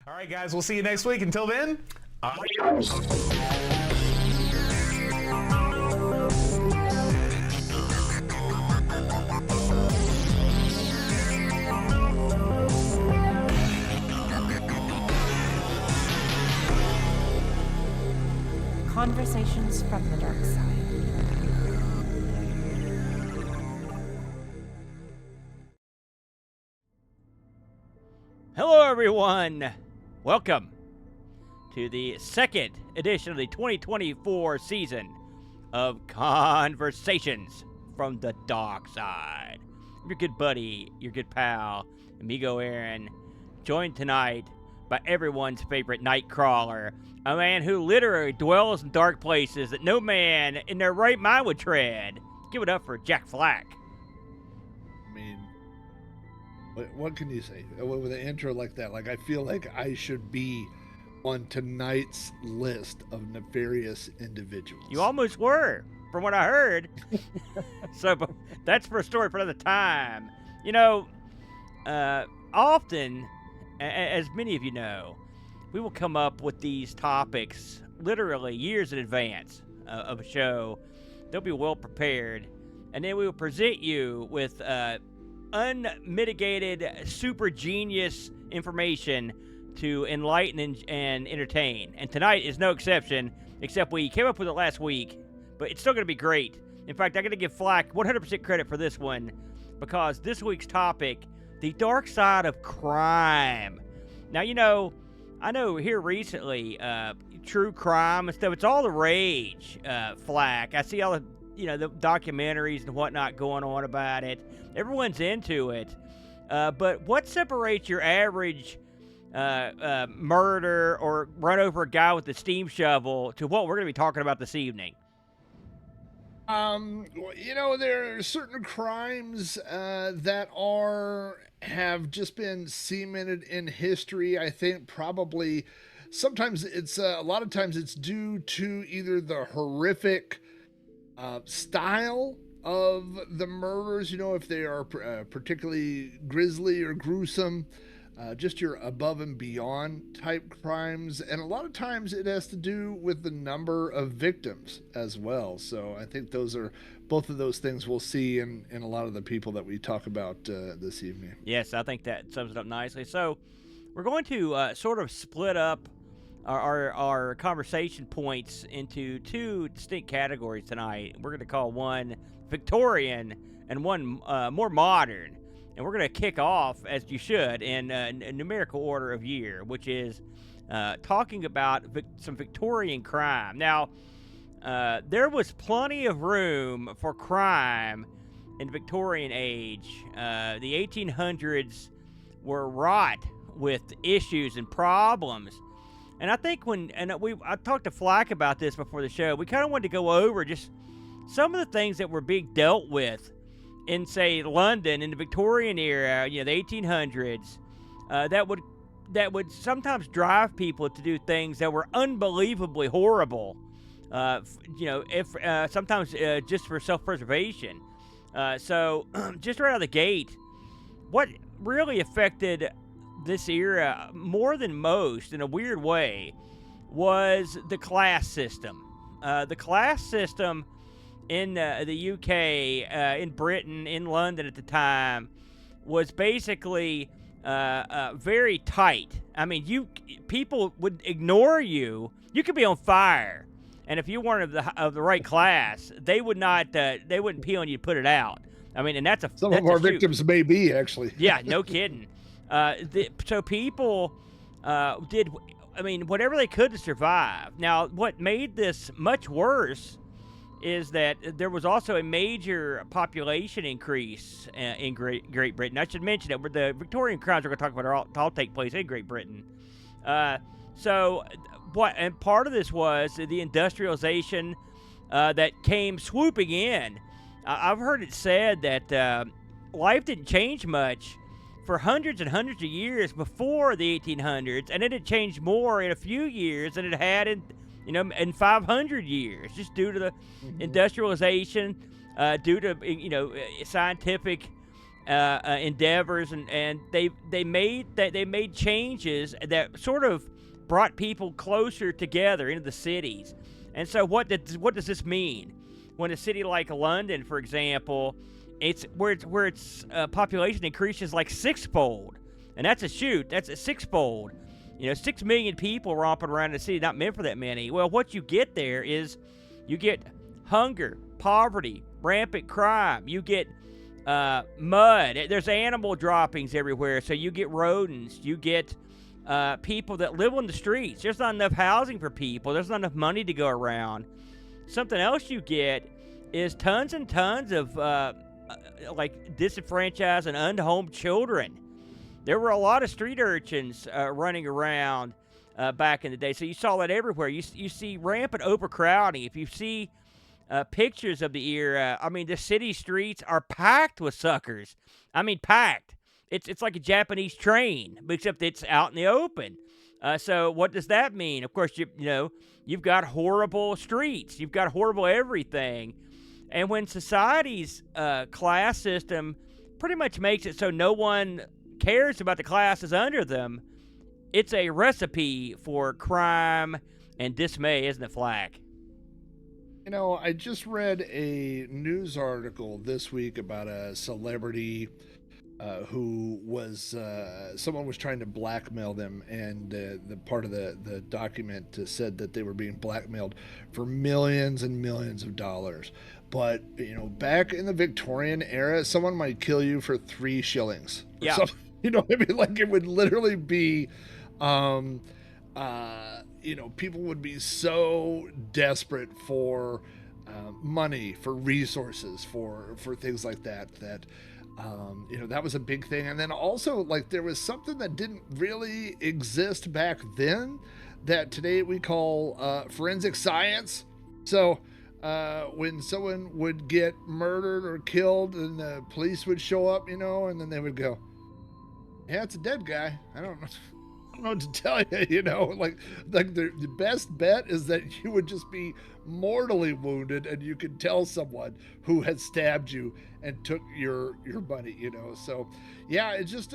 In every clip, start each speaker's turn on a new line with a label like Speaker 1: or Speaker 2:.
Speaker 1: All right, guys, we'll see you next week. Until then, adios.
Speaker 2: Conversations from the Dark Side.
Speaker 3: Hello, everyone. Welcome to the second edition of the 2024 season of Conversations from the Darkside. Your good buddy, your good pal, Amigo Aaron, joined tonight by everyone's favorite nightcrawler, a man who literally dwells in dark places that no man in their right mind would tread. Give it up for Jack Flack.
Speaker 4: I mean, what can you say with an intro like that? Like, I feel like I should be on tonight's list of nefarious individuals.
Speaker 3: You almost were, from what I heard. So that's for a story for another time. You know, often, as many of you know, we will come up with these topics literally years in advance of a show. They'll be well prepared, and then we will present you with unmitigated, super genius information to enlighten and entertain. And tonight is no exception, except we came up with it last week, but it's still going to be great. In fact, I'm going to give Flack 100% credit for this one, because this week's topic, the dark side of crime. Now, you know, I know here recently, true crime and stuff, it's all the rage, Flack. I see all the, the documentaries and whatnot going on about it. Everyone's into it. But what separates your average murder or run over a guy with a steam shovel to what we're going to be talking about this evening?
Speaker 4: There are certain crimes that have just been cemented in history. I think probably sometimes it's a lot of times it's due to either the horrific style of the murders, if they are particularly grisly or gruesome, just your above and beyond type crimes. And a lot of times it has to do with the number of victims as well. So I think both of those things we'll see in a lot of the people that we talk about this evening.
Speaker 3: Yes, I think that sums it up nicely. So we're going to sort of split up our conversation points into two distinct categories tonight. We're going to call one Victorian and one more modern. And we're going to kick off, as you should, in a numerical order of year, which is talking about some Victorian crime. Now, there was plenty of room for crime in the Victorian age. The 1800s were wrought with issues and problems. And I think I talked to Flack about this before the show, we kind of wanted to go over just some of the things that were being dealt with in, say, London in the Victorian era, the 1800s, that would sometimes drive people to do things that were unbelievably horrible. If sometimes just for self-preservation. So, just right out of the gate, what really affected this era more than most, in a weird way, was the class system. The class system in the UK, in Britain, in London at the time, was basically very tight. I mean, people would ignore you. You could be on fire, and if you weren't of the right class, they wouldn't pee on you to put it out. I mean, and that's
Speaker 4: some of our victims may be, actually.
Speaker 3: Yeah, no kidding. So people did, whatever they could to survive. Now, what made this much worse is that there was also a major population increase in Great Britain. I should mention that the Victorian crimes we're going to talk about all take place in Great Britain. And part of this was the industrialization that came swooping in. I've heard it said that life didn't change much for hundreds and hundreds of years before the 1800s, and it had changed more in a few years than it had in 500 years, just due to the industrialization, due to scientific endeavors, and they made changes that sort of brought people closer together into the cities. And so what does this mean? When a city like London, for example, it's where its population increases like sixfold, and that's a sixfold. 6 million people romping around the city, not meant for that many. Well, what you get there is you get hunger, poverty, rampant crime. You get mud. There's animal droppings everywhere, so you get rodents. You get people that live on the streets. There's not enough housing for people. There's not enough money to go around. Something else you get is tons and tons of like disenfranchised and unhomed children. There were a lot of street urchins running around back in the day, so you saw that everywhere. You see rampant overcrowding. If you see pictures of the era, the city streets are packed with suckers. Packed. It's like a Japanese train, except it's out in the open. So what does that mean? Of course, you've got horrible streets. You've got horrible everything. And when society's class system pretty much makes it so no one cares about the classes under them, it's a recipe for crime and dismay, isn't it, Flack?
Speaker 4: I just read a news article this week about a celebrity who was someone was trying to blackmail them, and the part of the document said that they were being blackmailed for millions and millions of dollars. But back in the Victorian era, someone might kill you for 3 shillings.
Speaker 3: Yeah.
Speaker 4: Like it would literally be, people would be so desperate for money, for resources, for things like that that was a big thing. And then also, like, there was something that didn't really exist back then that today we call forensic science. So when someone would get murdered or killed, and the police would show up, and then they would go, yeah, it's a dead guy. I don't know what to tell you, like the best bet is that you would just be mortally wounded, and you could tell someone who had stabbed you and took your money, So yeah, it's just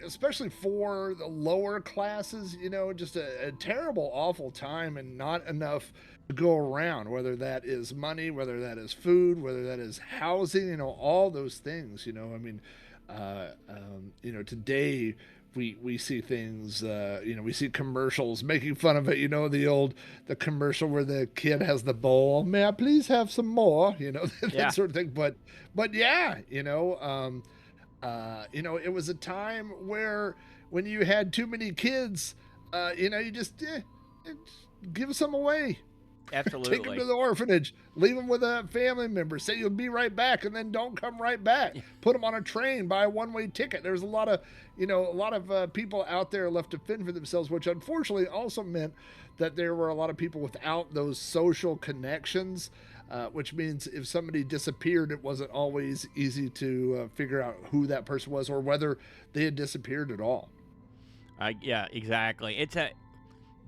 Speaker 4: especially for the lower classes, just a terrible, awful time, and not enough to go around, whether that is money, whether that is food, whether that is housing, all those things, today we see things, we see commercials making fun of it, the commercial where the kid has the bowl, may I please have some more, that sort of thing. But yeah, it was a time where when you had too many kids, you just give some away.
Speaker 3: Absolutely.
Speaker 4: Take them to the orphanage, leave them with a family member, say you'll be right back, and then don't come right back. Put them on a train, buy a one-way ticket. There's a lot of people out there left to fend for themselves, which unfortunately also meant that there were a lot of people without those social connections, which means if somebody disappeared, it wasn't always easy to figure out who that person was or whether they had disappeared at all.
Speaker 3: Yeah, exactly.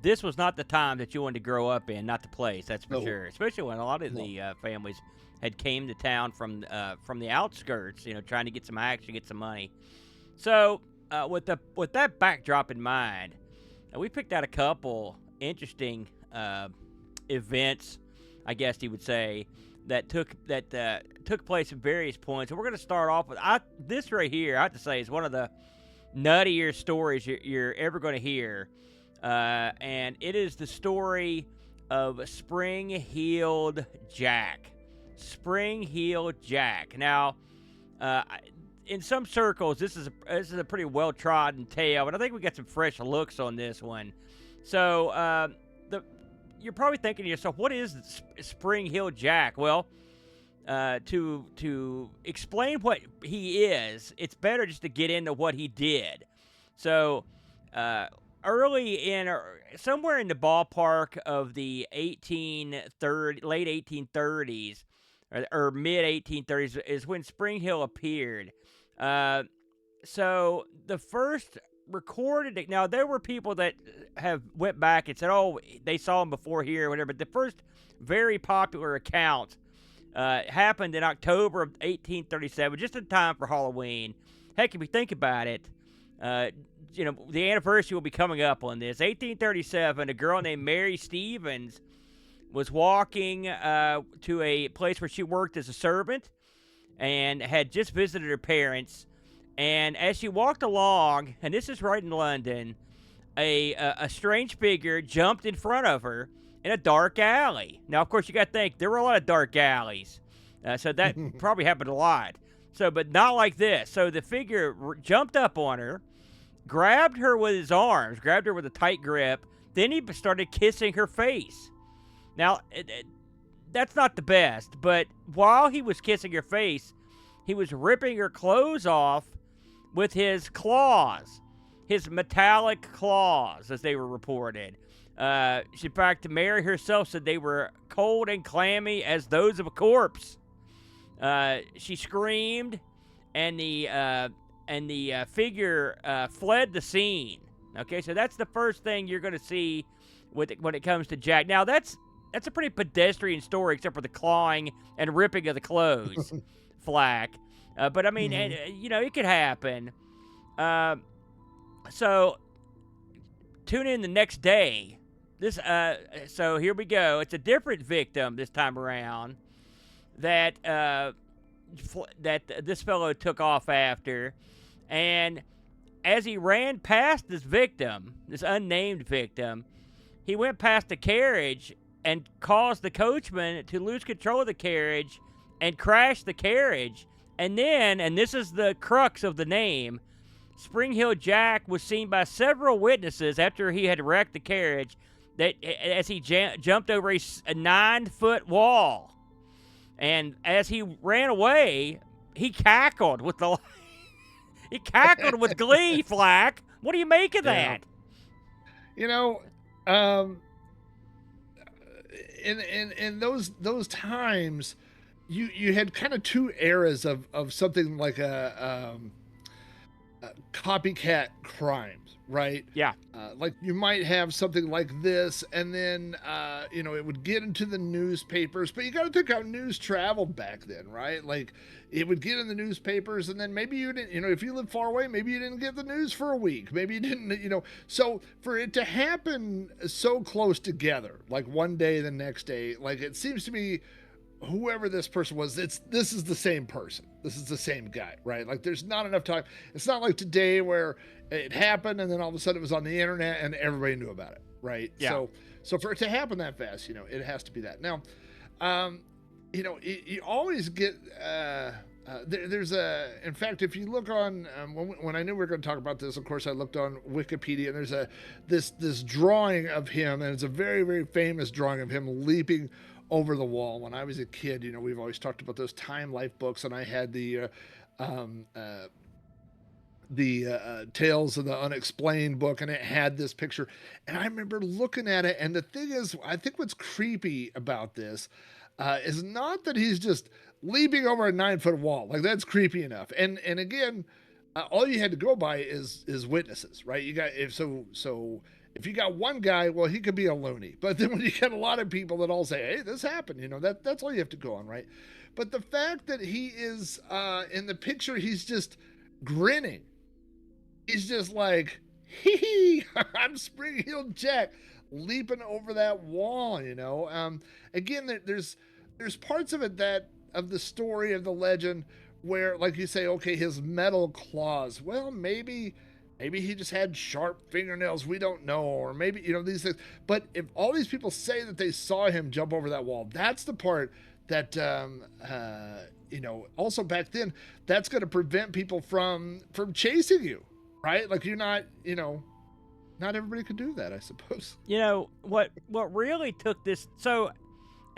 Speaker 3: This was not the time that you wanted to grow up in, not the place, that's for sure. Especially when a lot of the families had came to town from the outskirts, trying to get some action, get some money. So with that backdrop in mind, we picked out a couple interesting events, I guess you would say, that took place at various points. And we're going to start off with this right here. I have to say is one of the nuttier stories you're ever going to hear. And it is the story of Spring-Heeled Jack. Spring-Heeled Jack. Now, in some circles, this is a pretty well-trodden tale, but I think we got some fresh looks on this one. So, you're probably thinking to yourself, what is Spring-Heeled Jack? Well, to explain what he is, it's better just to get into what he did. So, somewhere in the ballpark of the late 1830s or mid 1830s is when Spring Hill appeared. So the first recorded, now there were people that have went back and said, oh, they saw him before here or whatever, but the first very popular account happened in October of 1837, just in time for Halloween. Heck, if you think about it, the anniversary will be coming up on this. 1837, a girl named Mary Stevens was walking to a place where she worked as a servant and had just visited her parents. And as she walked along, and this is right in London, a strange figure jumped in front of her in a dark alley. Now, of course, you got to think, there were a lot of dark alleys. So that probably happened a lot. So, but not like this. So the figure jumped up on her, grabbed her with his arms, grabbed her with a tight grip. Then he started kissing her face. Now, that's not the best, but while he was kissing her face, he was ripping her clothes off with his claws, his metallic claws, as they were reported. In fact, Mary herself said they were cold and clammy as those of a corpse. She screamed, and the figure fled the scene. Okay, so that's the first thing you're going to see when it comes to Jack. Now, that's a pretty pedestrian story, except for the clawing and ripping of the clothes, Flack. But I mean, it could happen. So tune in the next day. So here we go. It's a different victim this time around that this fellow took off after, and as he ran past this victim, this unnamed victim, he went past the carriage and caused the coachman to lose control of the carriage and crash the carriage. And then, and this is the crux of the name, Spring Hill Jack was seen by several witnesses after he had wrecked the carriage that as he jumped over a 9-foot wall. And as he ran away, he cackled with glee, Flack. What do you make of that?
Speaker 4: In those times, you had kind of two eras of something like a copycat crimes, right?
Speaker 3: Yeah.
Speaker 4: Like you might have something like this, and then it would get into the newspapers. But you got to think how news traveled back then, right? Like it would get in the newspapers, and then maybe you didn't. If you live far away, maybe you didn't get the news for a week. Maybe you didn't. So for it to happen so close together, like one day, the next day, like it seems to me, whoever this person was, this is the same person. This is the same guy, right? Like there's not enough time. It's not like today where it happened and then all of a sudden it was on the internet and everybody knew about it, right?
Speaker 3: Yeah.
Speaker 4: So for it to happen that fast, it has to be that. Now, you always get there's in fact, if you look on when I knew we were going to talk about this, of course I looked on Wikipedia, and there's this drawing of him, and it's a very, very famous drawing of him leaping over the wall. When I was a kid, we've always talked about those Time Life books, and I had the Tales of the Unexplained book, and it had this picture, and I remember looking at it. And the thing is, I think what's creepy about this is not that he's just leaping over a 9-foot wall. Like that's creepy enough. And again, all you had to go by is witnesses, right? You got if you got one guy, well, he could be a loony. But then when you get a lot of people that all say, hey, this happened, that's all you have to go on, right? But the fact that he is, in the picture, he's just grinning. He's just like, hee, I'm Spring Hill Jack, leaping over that wall, Again, there's parts of it of the story, of the legend, where, like you say, okay, his metal claws, well, maybe he just had sharp fingernails. We don't know. Or maybe, these things. But if all these people say that they saw him jump over that wall, that's the part that, also back then, that's going to prevent people from chasing you, right? Like you're not, not everybody could do that, I suppose.
Speaker 3: What really took this. So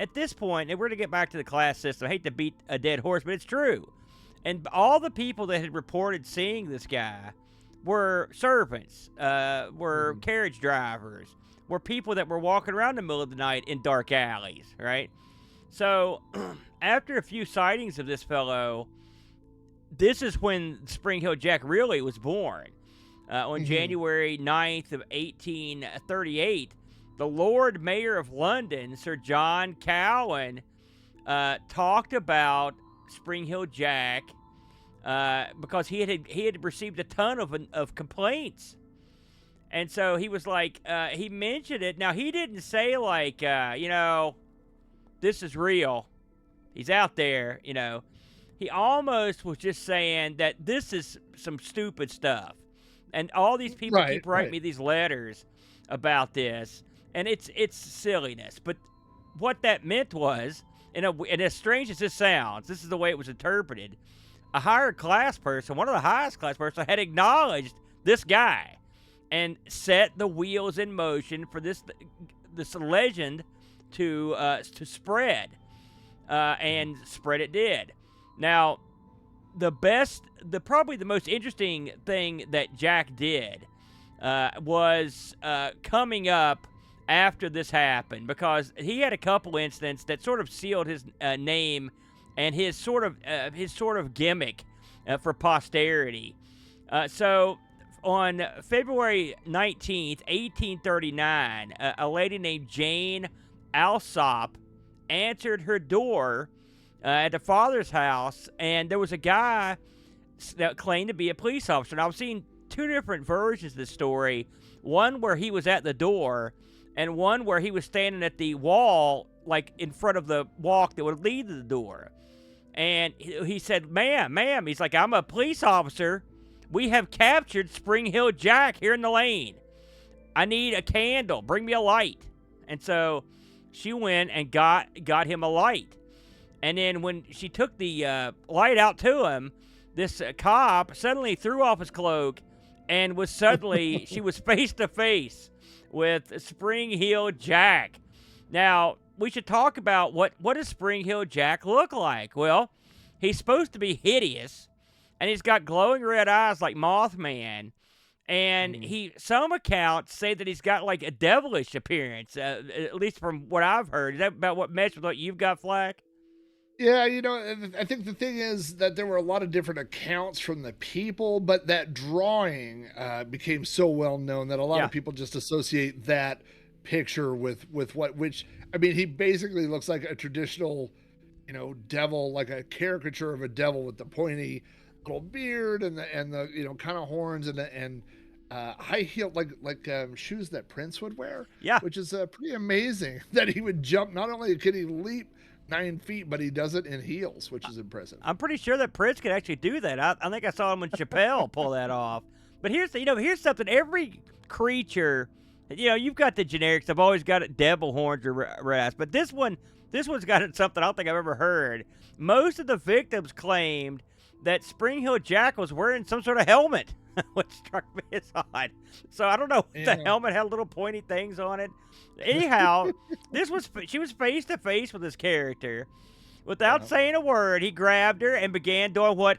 Speaker 3: at this point, and we're going to get back to the class system. I hate to beat a dead horse, but it's true. And all the people that had reported seeing this guy were servants, were carriage drivers, were people that were walking around in the middle of the night in dark alleys, right? So after a few sightings of this fellow, this is when Spring Hill Jack really was born. On January 9th of 1838, the Lord Mayor of London, Sir John Cowan, talked about Spring Hill Jack because he had received a ton of complaints. And so he was like, he mentioned it. Now, he didn't say, like, this is real. He's out there, He almost was just saying that this is some stupid stuff. And all these people keep writing me these letters about this. And it's silliness. But what that meant was, and as strange as this sounds, this is the way it was interpreted. A higher class person, one of the highest class person, had acknowledged this guy and set the wheels in motion for this legend to spread, and spread it did. Now, probably the most interesting thing that Jack did was coming up after this happened, because he had a couple incidents that sort of sealed his name and his sort of gimmick for posterity. So on February 19th, 1839, a lady named Jane Alsop answered her door at the father's house, and there was a guy that claimed to be a police officer. Now, I've seen two different versions of the story, one where he was at the door and one where he was standing at the wall, like in front of the walk that would lead to the door. And he said, ma'am, he's like, I'm a police officer. We have captured Spring Hill Jack here in the lane. I need a candle. Bring me a light. And so she went and got him a light. And then when she took the light out to him, this cop suddenly threw off his cloak and was suddenly, she was face to face with Spring Hill Jack. Now, we should talk about what does Spring Hill Jack look like? Well, he's supposed to be hideous. And he's got glowing red eyes like Mothman. And some accounts say that he's got like a devilish appearance, at least from what I've heard. Is that about what meshed with what you've got, Flack?
Speaker 4: Yeah, I think the thing is that there were a lot of different accounts from the people, but that drawing became so well known that a lot of people just associate that picture with he basically looks like a traditional, devil, like a caricature of a devil with the pointy little beard and the kind of horns and high heel like shoes that Prince would wear. Yeah, which is pretty amazing that he would jump. Not only could he leap 9 feet, but he does it in heels, which is impressive.
Speaker 3: I'm pretty sure that Prince could actually do that. I think I saw him when Chappelle pull that off. But here's something. Every creature, you've got the generics. I've always got devil horns or red eyes, but this one's got something I don't think I've ever heard. Most of the victims claimed that Spring Hill Jack was wearing some sort of helmet, which struck me as odd. So I don't know if the helmet had little pointy things on it. Anyhow, she was face to face with this character. Without saying a word, he grabbed her and began doing what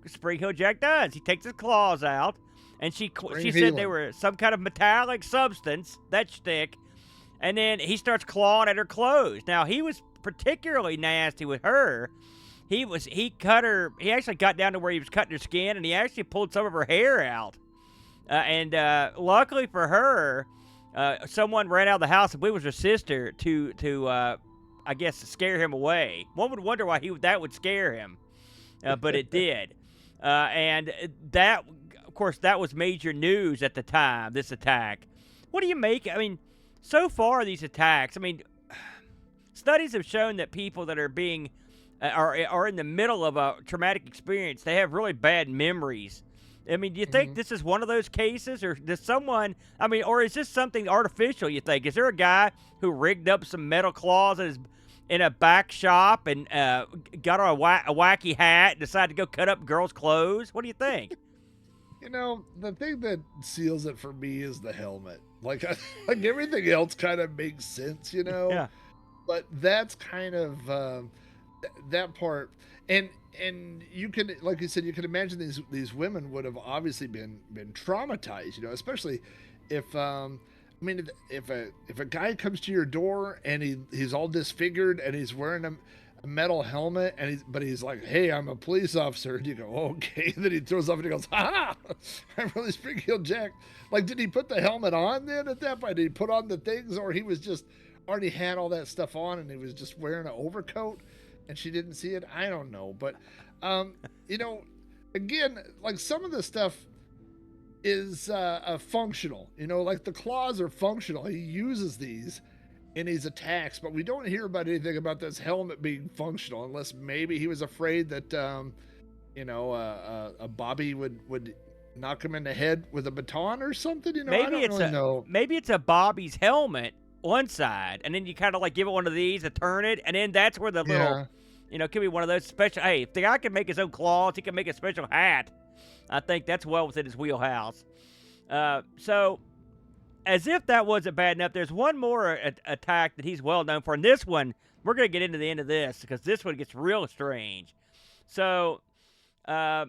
Speaker 3: Spring Hill Jack does. He takes his claws out, and she said they were some kind of metallic substance, that shtick, and then he starts clawing at her clothes. Now, he was particularly nasty with her. He cut her. He actually got down to where he was cutting her skin, and he actually pulled some of her hair out. And luckily for her, someone ran out of the house. I believe it was her sister to I guess scare him away. One would wonder why that would scare him, but it did. And that, of course, that was major news at the time. This attack. What do you make? I mean, so far these attacks. I mean, studies have shown that people that are being are in the middle of a traumatic experience, they have really bad memories. I mean, do you think this is one of those cases, or does someone, or is this something artificial, you think? Is there a guy who rigged up some metal claws in a back shop and got on a wacky hat and decided to go cut up girls' clothes? What do you think?
Speaker 4: The thing that seals it for me is the helmet. Like everything else kind of makes sense, Yeah. But that's kind of... that part, and you can, like you said, you can imagine these women would have obviously been traumatized, especially if if a guy comes to your door and he's all disfigured and he's wearing a metal helmet but he's like, hey, I'm a police officer, and you go, okay, then he throws off and he goes, ha, I'm really Spring Hill Jack. Like, did he put the helmet on then at that point? Did he put on the things, or he was just already had all that stuff on and he was just wearing an overcoat? and she didn't see it. I don't know, but you know, again, like some of the stuff is functional. You know, like the claws are functional. He uses these in his attacks, but we don't hear about anything about this helmet being functional, unless maybe he was afraid that you know, a Bobby would knock him in the head with a baton or something. You know,
Speaker 3: Maybe
Speaker 4: I don't
Speaker 3: it's
Speaker 4: really know.
Speaker 3: maybe it's a Bobby's helmet one side, and then you kind of like give it one of these to turn it, and then that's where the little,
Speaker 4: Yeah.
Speaker 3: you know, it could be one of those special. Hey, if the guy can make his own claws, he can make a special hat. I think that's well within his wheelhouse. So, as if that wasn't bad enough, there's one more attack that he's well known for, and this one we're gonna get into the end of this because this one gets real strange. So, a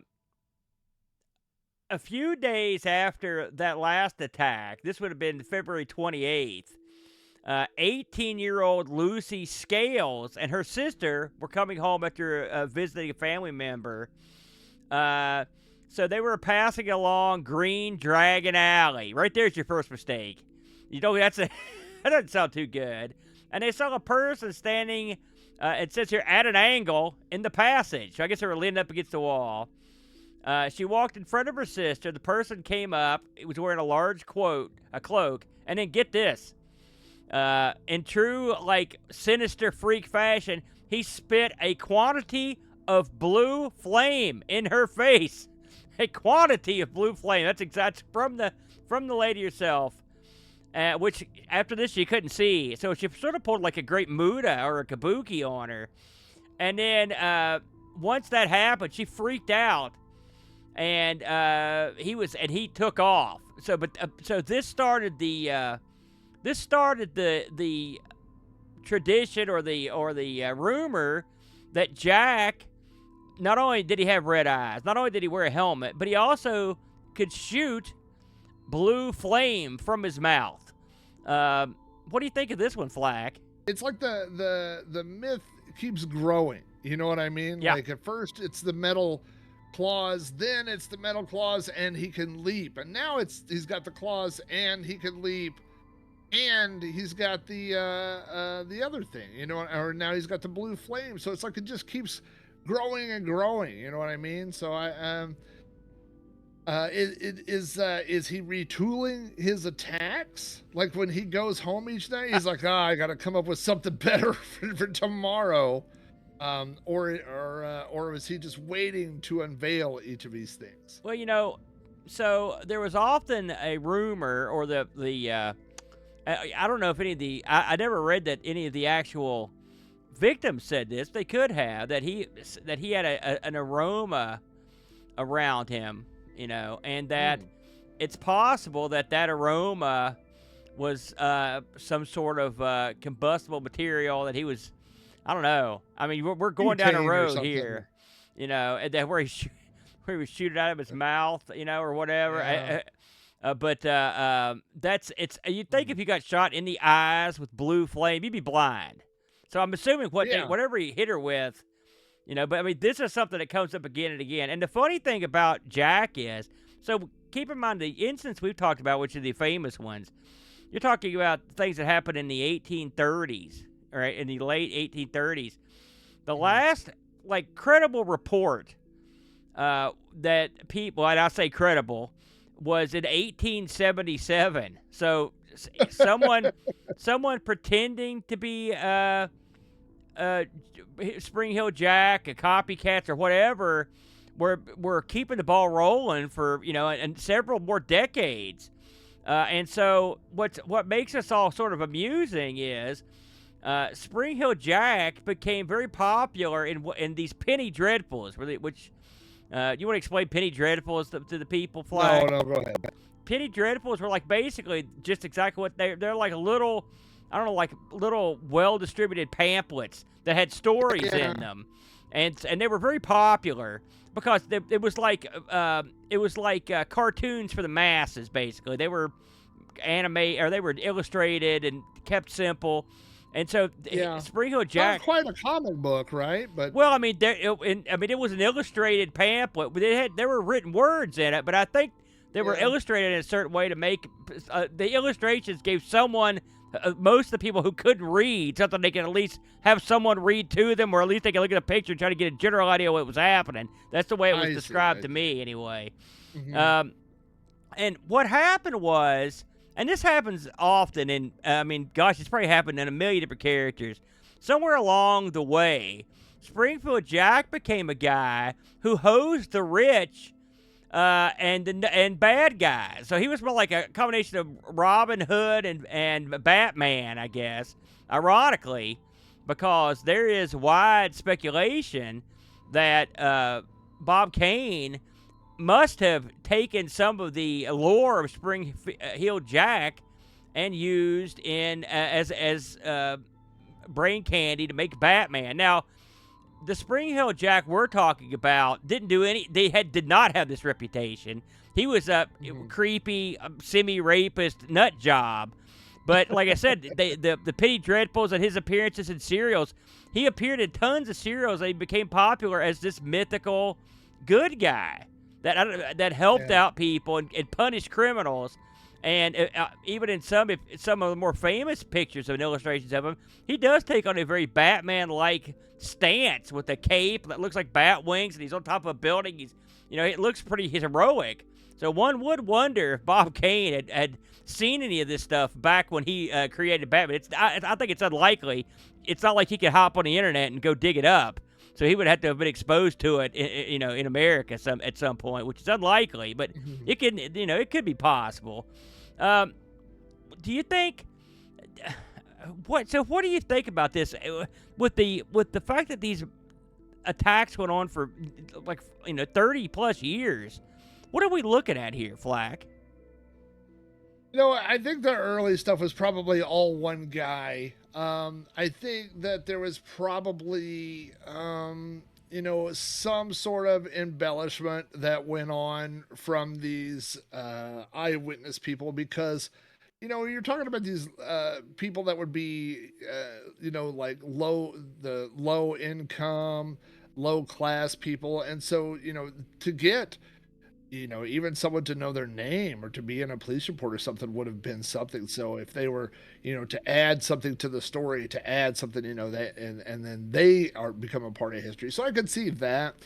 Speaker 3: few days after that last attack, this would have been February 28th. 18-year-old Lucy Scales and her sister were coming home after visiting a family member. So they were passing along Green Dragon Alley. Right there's your first mistake. You know, that doesn't sound too good. And they saw a person standing, it says here, at an angle in the passage. So I guess they were leaning up against the wall. She walked in front of her sister. The person came up. He was wearing a large cloak. And then get this. In true, like, sinister freak fashion, he spit a quantity of blue flame in her face. A quantity of blue flame. That's exact from the lady herself. Which, after this, she couldn't see. So she sort of pulled like a great Muda or a kabuki on her. And then, once that happened, she freaked out. And he took off. So this started the tradition or the rumor that Jack, not only did he have red eyes, not only did he wear a helmet, but he also could shoot blue flame from his mouth. What do you think of this one, Flack?
Speaker 4: It's like the myth keeps growing. You know what I mean?
Speaker 3: Yeah.
Speaker 4: Like at first it's the metal claws, then it's the metal claws and he can leap, and now he's got the claws and he can leap, and he's got the other thing, you know, or now he's got the blue flame. So it's like it just keeps growing and growing. You know what I mean? So is he retooling his attacks? Like when he goes home each night, he's like, I got to come up with something better for tomorrow. Or is he just waiting to unveil each of these things?
Speaker 3: Well, you know, so there was often a rumor, or I don't know if any of I never read that any of the actual victims said this. They could have, that he had an aroma around him, you know, and that it's possible that aroma was some sort of combustible material that he was. I don't know. I mean, we're going down a road here, you know, and that where he was shooting out of his mouth, you know, or whatever.
Speaker 4: Yeah.
Speaker 3: That's you'd think if you got shot in the eyes with blue flame, you'd be blind. So I'm assuming whatever he hit her with, you know. But I mean, this is something that comes up again and again. And the funny thing about Jack is, so keep in mind the instance we've talked about, which are the famous ones. You're talking about things that happened in the 1830s. Right, in the late 1830s. The last, like, credible report that people, and I say credible, was in 1877. So someone pretending to be Spring Hill Jack, a copycats or whatever, were keeping the ball rolling for, you know, and several more decades. And so what makes us all sort of amusing is Spring Hill Jack became very popular in these penny dreadfuls, which you want to explain penny dreadfuls to the people, Flack?
Speaker 4: No, go ahead.
Speaker 3: Penny dreadfuls were like basically just exactly what they're like, a little, I don't know, like little well-distributed pamphlets that had stories in them, and they were very popular because it was like cartoons for the masses. Basically, they were they were illustrated and kept simple. And so, Spring Hill Jack,
Speaker 4: not quite a comic book, right? But
Speaker 3: well, I mean, it was an illustrated pamphlet. There were written words in it, but I think they were illustrated in a certain way to make the illustrations gave someone most of the people who couldn't read, something they can at least have someone read to them, or at least they can look at a picture and try to get a general idea of what was happening. That's the way it was described to me, anyway.
Speaker 4: Mm-hmm.
Speaker 3: And what happened was, and this happens often, and I mean, gosh, it's probably happened in a million different characters. Somewhere along the way, Springfield Jack became a guy who hosed the rich and bad guys. So he was more like a combination of Robin Hood and Batman, I guess, ironically, because there is wide speculation that Bob Kane must have taken some of the lore of Spring-Heeled Jack and used in as brain candy to make Batman. Now, the Spring-Heeled Jack we're talking about didn't do any. Did not have this reputation. He was a creepy, semi-rapist nut job. But like I said, the Penny Dreadfuls and his appearances in serials, he appeared in tons of serials. And he became popular as this mythical good guy that helped out people and punished criminals. And even in some of the more famous pictures and illustrations of him, he does take on a very Batman-like stance with a cape that looks like bat wings, and he's on top of a building. It looks pretty heroic. So one would wonder if Bob Kane had seen any of this stuff back when he created Batman. I think it's unlikely. It's not like he could hop on the internet and go dig it up. So he would have to have been exposed to it, in America at some point, which is unlikely. But it could be possible. Do you think? What do you think about this? With the fact that these attacks went on for 30 plus years, what are we looking at here, Flack?
Speaker 4: I think the early stuff was probably all one guy. I think that there was probably, some sort of embellishment that went on from these eyewitness people because, you're talking about these people that would be, like low income, low class people. And so, to get even someone to know their name or to be in a police report or something would have been something. So if they were, to add something to the story, to add something, that, and then they become a part of history. So I could see that.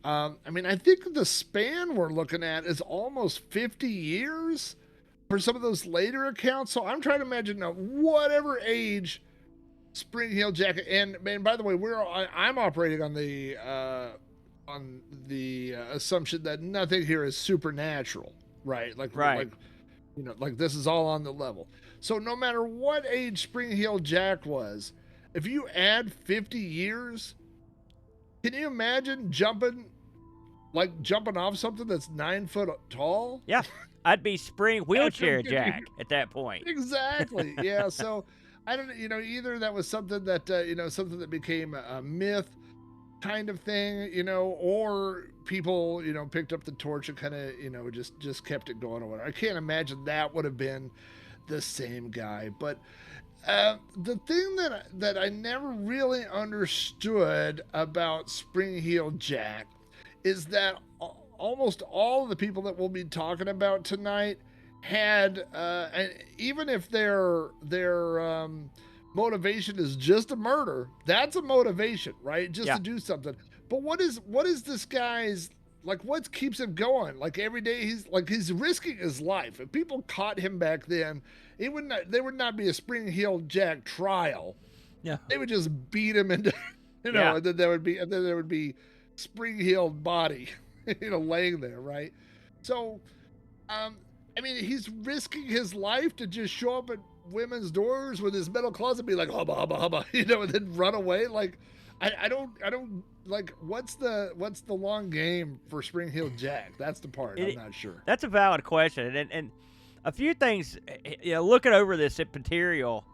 Speaker 4: I think the span we're looking at is almost 50 years for some of those later accounts. So I'm trying to imagine whatever age Spring-Heeled Jack, and by the way, I'm operating on the assumption that nothing here is supernatural, right? Like this is all on the level. So no matter what age Spring-Heeled Jack was, if you add 50 years, can you imagine jumping off something that's 9 foot tall?
Speaker 3: Yeah, I'd be Spring Wheelchair Jack at that point.
Speaker 4: Exactly. Yeah. So I don't, either that was something that, something that became a myth kind of thing, or people, picked up the torch and kind of, just kept it going or whatever. I can't imagine that would have been the same guy. But the thing that I never really understood about Spring-Heeled Jack is that almost all of the people that we'll be talking about tonight had, and even if their motivation is just a murder, that's a motivation, right? Just to do something. But what is this guy's, what keeps him going? Every day he's risking his life. If people caught him back then, there would not be a Spring-Heeled Jack trial. Yeah. They would just beat him into, and then there would be Spring-Heeled body, laying there, right? So, he's risking his life to just show up at women's doors with his metal closet, be like hubba hubba hubba, and then run away. I don't what's the long game for Spring-Heeled Jack? That's the part I'm not sure.
Speaker 3: That's a valid question, and a few things. Looking over this material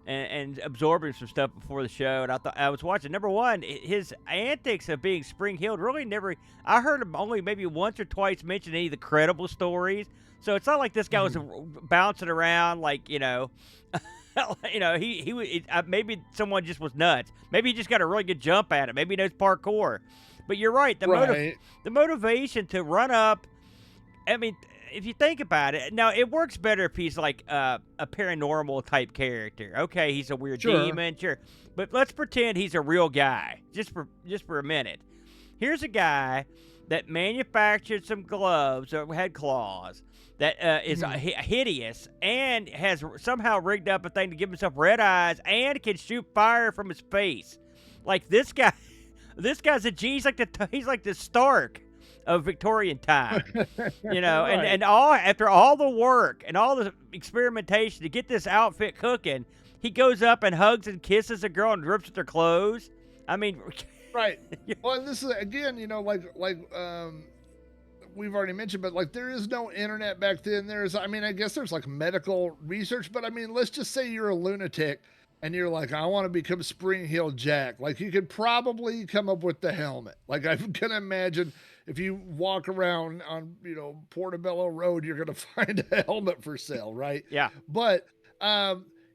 Speaker 3: and absorbing some stuff before the show, and I was watching. Number one, his antics of being Spring-Heeled really never. I heard him only maybe once or twice mention any of the credible stories. So it's not like this guy was bouncing around he maybe someone just was nuts. Maybe he just got a really good jump at it. Maybe he knows parkour. But you're right. The motivation to run up. if you think about it, now it works better if he's like a paranormal type character. Okay, he's a weird demon, sure. But let's pretend he's a real guy, just for a minute. Here's a guy that manufactured some gloves that had claws, that is hideous, and has somehow rigged up a thing to give himself red eyes, and can shoot fire from his face. Like this guy's a G. He's like the Stark of Victorian time, you know.
Speaker 4: Right.
Speaker 3: And after all the work and all the experimentation to get this outfit cooking, he goes up and hugs and kisses a girl and rips at their clothes. I mean,
Speaker 4: right. Well, and this is again, you know, like we've already mentioned, but like there is no internet back then. I mean, I guess there's like medical research, but I mean, let's just say you're a lunatic and you're like, I want to become Spring Heel Jack. Like you could probably come up with the helmet. Like I can imagine if you walk around on, you know, Portobello Road, you're going to find a helmet for sale, right?
Speaker 3: Yeah.
Speaker 4: But,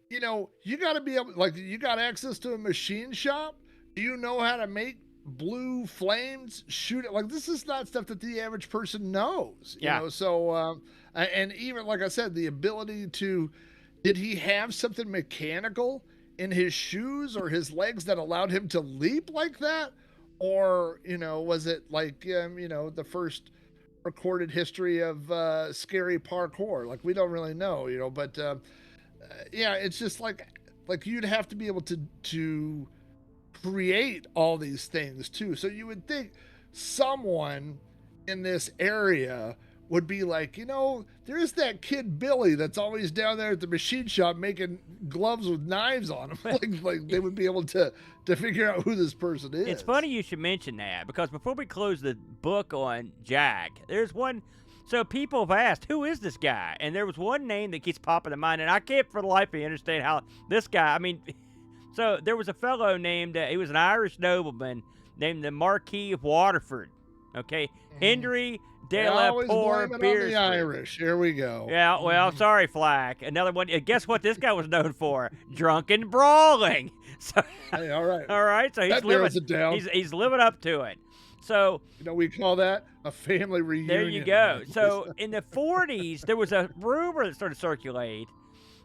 Speaker 4: you know, you got to be able, like, you got access to a machine shop. Do you know how to make blue flames shoot it? Like, this is not stuff that the average person knows, you know? So, and even, like I said, the ability to, did he have something mechanical in his shoes or his legs that allowed him to leap like that? Or, you know, was it like, you know, the first recorded history of scary parkour? Like, we don't really know, you know, but yeah, it's just like you'd have to be able to create all these things too. So you would think someone in this area would be like, you know, there's that kid Billy that's always down there at the machine shop making gloves with knives on them. like they would be able to figure out who this person is.
Speaker 3: It's funny you should mention that, because before we close the book on Jack, there's one. So people have asked, who is this guy? And there was one name that keeps popping in mind, and I can't for the life of me understand how this guy, I mean, so there was a fellow named, he was an Irish nobleman named the Marquis of Waterford. Okay, Henry de la Poor Beersford.
Speaker 4: The Irish. Here we go.
Speaker 3: Yeah, well, sorry, Flack. Another one. Guess what this guy was known for? Drunken brawling. So,
Speaker 4: hey, all right.
Speaker 3: All right. So he's living.
Speaker 4: It down.
Speaker 3: He's living up to it. So,
Speaker 4: you know, we call that a family reunion.
Speaker 3: There you go. So in the 40s, there was a rumor that started to circulate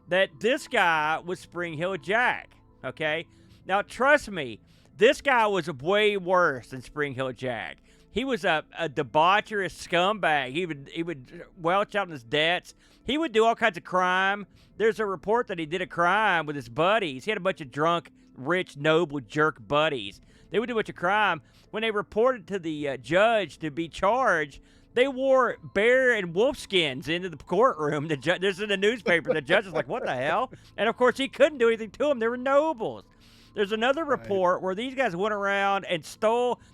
Speaker 3: that this guy was Spring Heel Jack. Okay. Now, trust me, this guy was way worse than Spring Heel Jack. He was a debaucherous scumbag. He would welch out in his debts. He would do all kinds of crime. There's a report that he did a crime with his buddies. He had a bunch of drunk, rich, noble, jerk buddies. They would do a bunch of crime. When they reported to the judge to be charged, they wore bear and wolf skins into the courtroom. This is in the newspaper. The judge was like, what the hell? And, of course, he couldn't do anything to them. They were nobles. There's another report where these guys went around and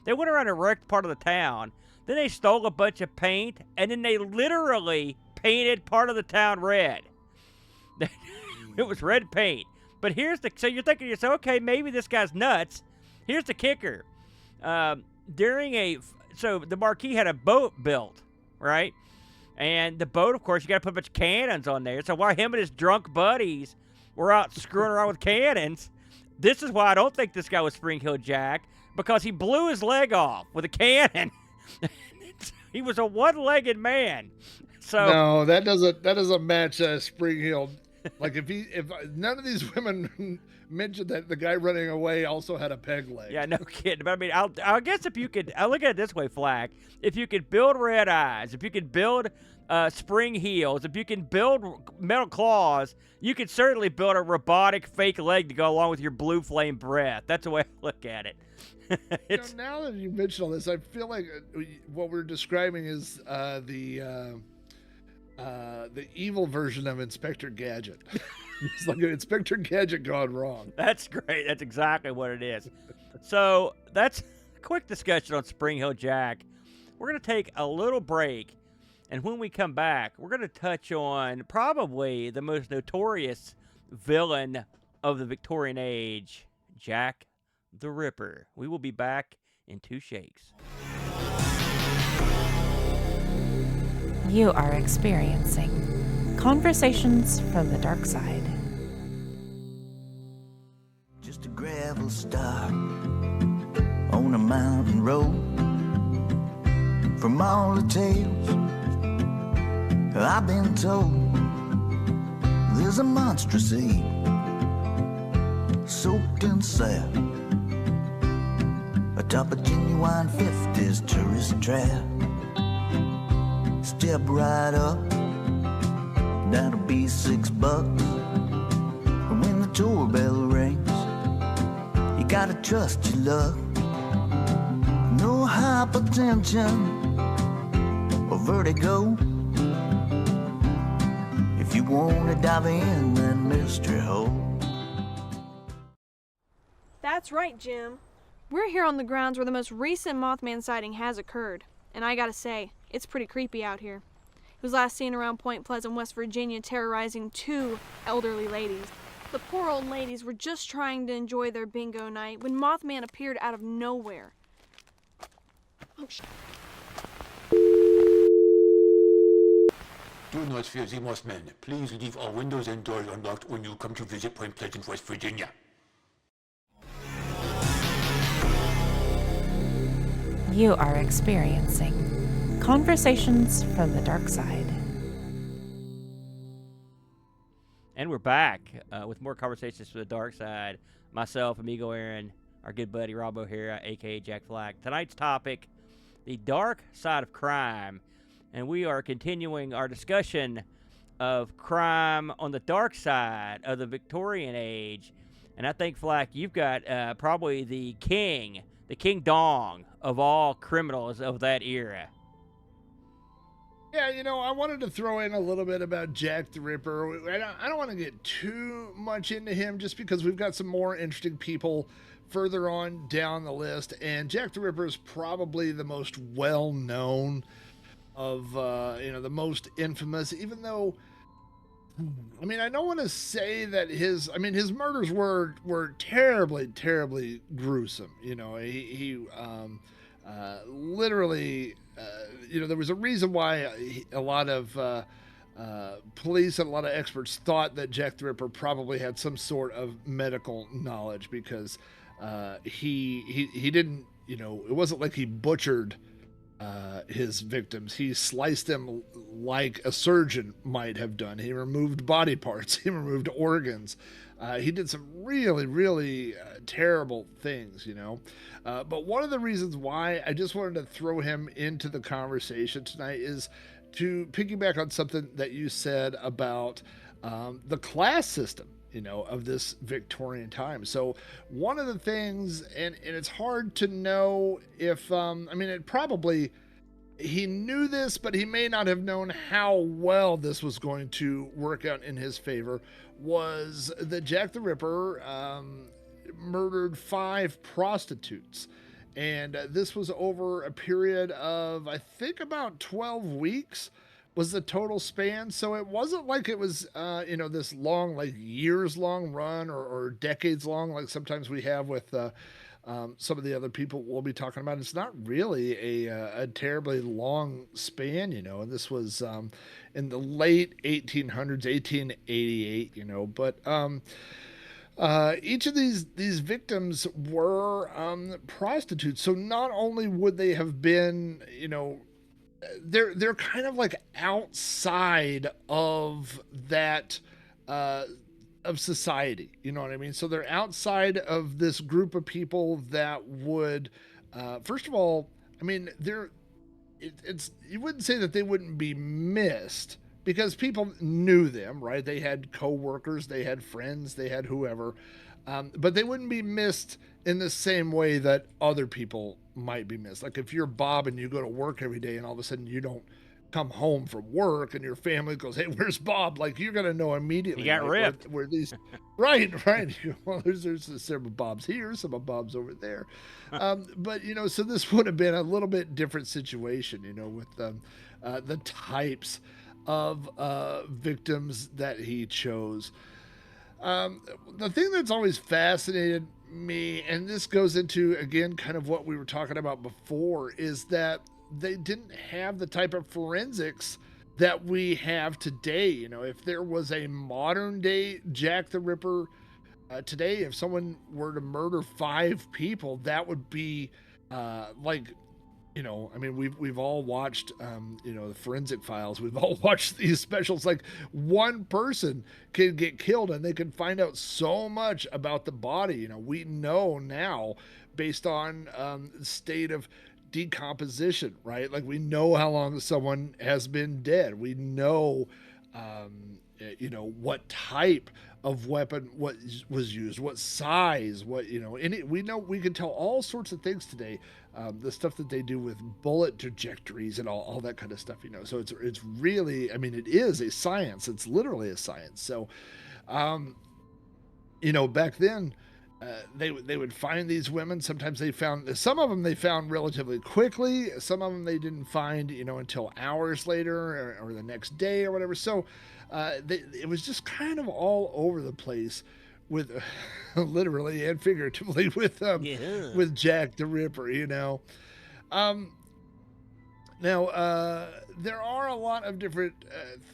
Speaker 3: they went around a wrecked part of the town. Then they stole a bunch of paint, and then they literally painted part of the town red. It was red paint. But so you're thinking to yourself, okay, maybe this guy's nuts. Here's the kicker. So the Marquis had a boat built, right? And the boat, of course, you got to put a bunch of cannons on there. So while him and his drunk buddies were out screwing around with cannons, this is why I don't think this guy was Spring Heel Jack, because he blew his leg off with a cannon. He was a one-legged man. So
Speaker 4: no, that doesn't match Spring Heel. Like if none of these women mentioned that the guy running away also had a peg leg.
Speaker 3: Yeah, no kidding. But I mean, I guess if you could, I look at it this way, Flack. If you could build red eyes, if you could build spring heels, if you can build metal claws, you could certainly build a robotic fake leg to go along with your blue flame breath. That's the way I look at it.
Speaker 4: Now that you mention all this, I feel like what we're describing is the evil version of Inspector Gadget. It's like an Inspector Gadget gone wrong.
Speaker 3: That's great. That's exactly what it is. So that's a quick discussion on Spring Heel Jack. We're going to take a little break, and when we come back, we're going to touch on probably the most notorious villain of the Victorian age, Jack the Ripper. We will be back in 2 shakes.
Speaker 2: You are experiencing Conversations from the Dark Side.
Speaker 5: Just a gravel stop on a mountain road. From all the tales I've been told there's a monstrous ape soaked in sap atop a genuine 50s tourist trap. Step right up, that'll be $6. And when the doorbell rings, you gotta trust your luck. No hypertension or vertigo. If you wanna dive in that mystery hole.
Speaker 6: That's right, Jim. We're here on the grounds where the most recent Mothman sighting has occurred. And I gotta say, it's pretty creepy out here. It was last seen around Point Pleasant, West Virginia, terrorizing 2 elderly ladies. The poor old ladies were just trying to enjoy their bingo night when Mothman appeared out of nowhere. Oh,
Speaker 7: Do not fear the Mothman. Please leave all windows and doors unlocked when you come to visit Point Pleasant, West Virginia.
Speaker 2: You are experiencing Conversations from the Darkside.
Speaker 3: And we're back with more Conversations from the Darkside. Myself, Amigo Aaron, our good buddy Rob O'Hara, a.k.a. Jack Flack. Tonight's topic, the dark side of crime. And we are continuing our discussion of crime on the dark side of the Victorian age. And I think, Flack, you've got probably the king dong of all criminals of that era.
Speaker 4: Yeah, I wanted to throw in a little bit about Jack the Ripper. I don't want to get too much into him just because we've got some more interesting people further on down the list. And Jack the Ripper is probably the most well-known of, the most infamous, even though, I don't want to say that his murders were terribly, terribly gruesome. He literally, there was a reason why a lot of police and a lot of experts thought that Jack the Ripper probably had some sort of medical knowledge because he didn't, it wasn't like he butchered his victims. He sliced them like a surgeon might have done. He removed body parts. He removed organs. He did some really, really terrible things, But one of the reasons why I just wanted to throw him into the conversation tonight is to piggyback on something that you said about the class system, of this Victorian time. So one of the things, and it's hard to know if, it probably, he knew this, but he may not have known how well this was going to work out in his favor, was that Jack the Ripper murdered 5 prostitutes. And this was over a period of, I think, about 12 weeks was the total span. So it wasn't like it was, this long, like years long run or decades long, like sometimes we have with some of the other people we'll be talking about. It's not really a terribly long span, and this was in the late 1800s, 1888, but each of these victims were prostitutes. So not only would they have been, they're kind of like outside of that of society, you know what I mean? So they're outside of this group of people that would first of all, it's you wouldn't say that they wouldn't be missed because people knew them, right? They had co-workers, they had friends, they had whoever, but they wouldn't be missed in the same way that other people might be missed. Like if you're Bob and you go to work every day and all of a sudden you don't come home from work and your family goes, "Hey, where's Bob?" Like you're gonna know immediately.
Speaker 3: He got ripped.
Speaker 4: Where these, right. Well, there's several Bobs here, some Bobs over there, but so this would have been a little bit different situation, with the types of victims that he chose. The thing that's always fascinated me, and this goes into again kind of what we were talking about before, is that they didn't have the type of forensics that we have today. If there was a modern day Jack the Ripper today, if someone were to murder 5 people, that would be I mean, we've all watched, the Forensic Files. We've all watched these specials. Like, one person can get killed and they can find out so much about the body. We know now, based on the state of decomposition, right? Like, we know how long someone has been dead. We know, what type of weapon was used, what size, we know, we can tell all sorts of things today. The stuff that they do with bullet trajectories and all that kind of stuff, so it's really, I mean, it is a science. It's literally a science. So, back then, they would find these women. Sometimes some of them they found relatively quickly. Some of them they didn't find, until hours later or the next day or whatever. So, it was just kind of all over the place with literally and figuratively with Jack the Ripper, Now, there are a lot of different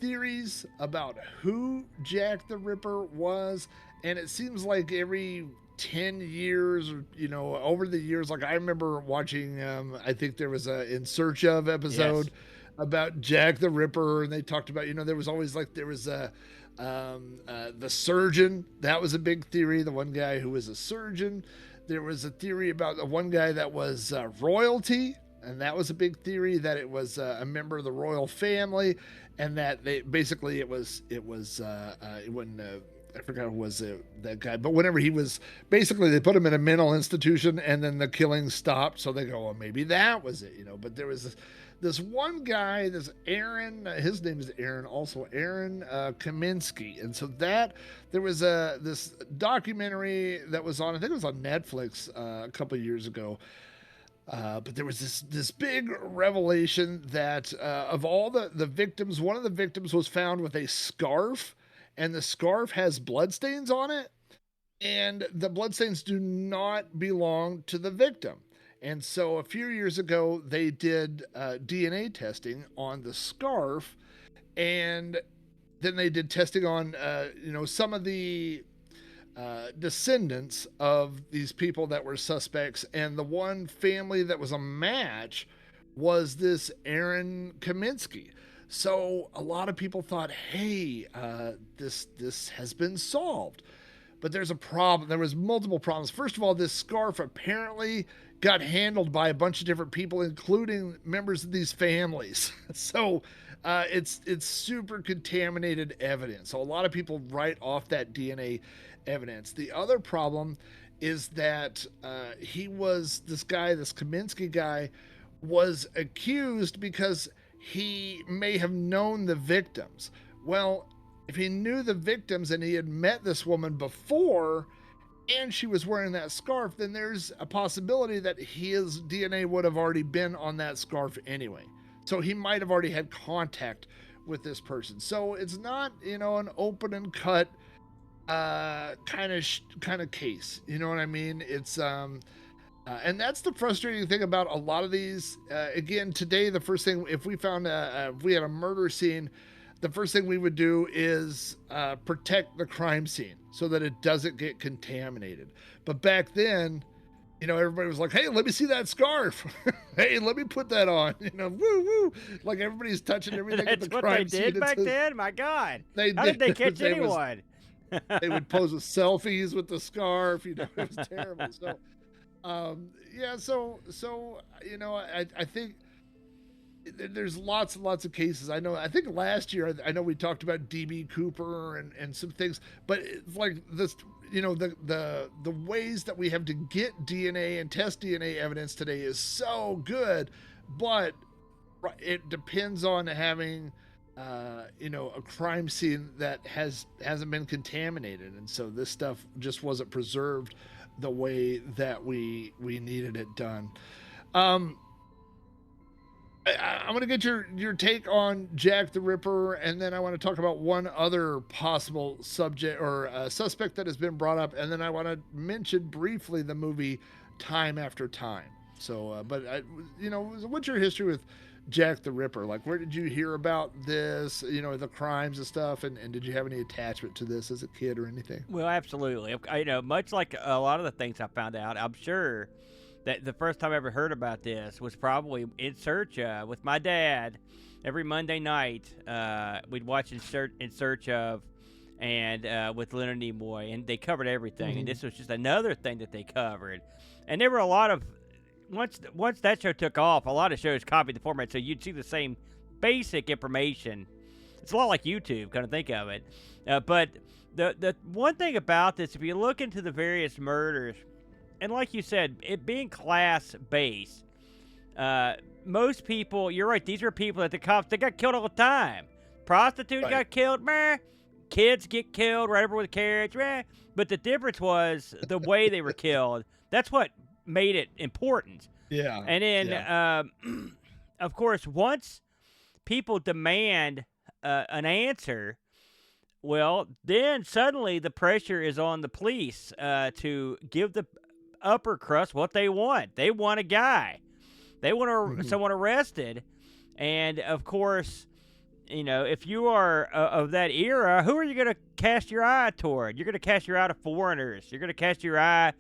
Speaker 4: theories about who Jack the Ripper was, and it seems like every 10 years, over the years, like I remember watching, I think there was a In Search Of episode about Jack the Ripper, and they talked about, there was always the surgeon. That was a big theory, the one guy who was a surgeon. There was a theory about the one guy that was royalty, and that was a big theory, that it was a member of the royal family, and that it wasn't I forgot who was that guy, but whenever he was, basically they put him in a mental institution and then the killing stopped. So they go, well, maybe that was it, but there was this one guy, this Aaron, his name is Aaron, also Aaron Kaminsky. And so there was this documentary that was on, I think it was on Netflix a couple of years ago. But there was this big revelation that of all the victims, one of the victims was found with a scarf, and the scarf has bloodstains on it, and the bloodstains do not belong to the victim. And so a few years ago, they did DNA testing on the scarf, and then they did testing on, some of the descendants of these people that were suspects, and the one family that was a match was this Aaron Kaminsky. So a lot of people thought, hey, this has been solved. But there's a problem. There was multiple problems. First of all, this scarf apparently got handled by a bunch of different people, including members of these families. So it's super contaminated evidence. So a lot of people write off that DNA evidence. The other problem is that this Kaminsky guy was accused because he may have known the victims. Well, if he knew the victims and he had met this woman before and she was wearing that scarf, then there's a possibility that his DNA would have already been on that scarf anyway. So he might have already had contact with this person. So it's not, an open and cut kind of case. You know what I mean? It's and that's the frustrating thing about a lot of these. Again, today, the first thing, if we found if we had a murder scene, the first thing we would do is protect the crime scene so that it doesn't get contaminated. But back then, everybody was like, hey, let me see that scarf. Hey, let me put that on. Woo, woo. Like everybody's touching everything at the crime scene.
Speaker 3: That's what they did back then? My God. How did they catch anyone?
Speaker 4: They would pose with selfies with the scarf. It was terrible. So, I think there's lots and lots of cases. I think last year, we talked about DB Cooper and some things, but it's like this, the ways that we have to get DNA and test DNA evidence today is so good, but it depends on having, a crime scene that hasn't been contaminated. And so this stuff just wasn't preserved the way that we needed it done. I'm going to get your take on Jack the Ripper, and then I want to talk about one other possible subject or suspect that has been brought up, and then I want to mention briefly the movie Time After Time. So, what's your history with Jack the Ripper? Like, where did you hear about this, the crimes and stuff, and did you have any attachment to this as a kid or anything?
Speaker 3: Well, absolutely. Much like a lot of the things I found out, I'm sure that the first time I ever heard about this was probably In Search Of with my dad. Every Monday night, we'd watch In Search Of, and with Leonard Nimoy, and they covered everything. And this was just another thing that they covered. And there were a lot of once that show took off, a lot of shows copied the format, so you'd see the same basic information. It's a lot like YouTube, kind of think of it. But the one thing about this, if you look into the various murders, and like you said, it being class-based, most people, you're right, these are people that the cops, they got killed all the time. Prostitute got killed, meh. Kids get killed right over with a carriage, meh. But the difference was the way they were killed. That's what made it important.
Speaker 4: Yeah.
Speaker 3: And then, of course, once people demand an answer, well, then suddenly the pressure is on the police to give the upper crust what they want. They want a guy. They want someone arrested. And, of course, you know, if you are of that era, who are you going to cast your eye toward? You're going to cast your eye to foreigners. You're going to cast your eye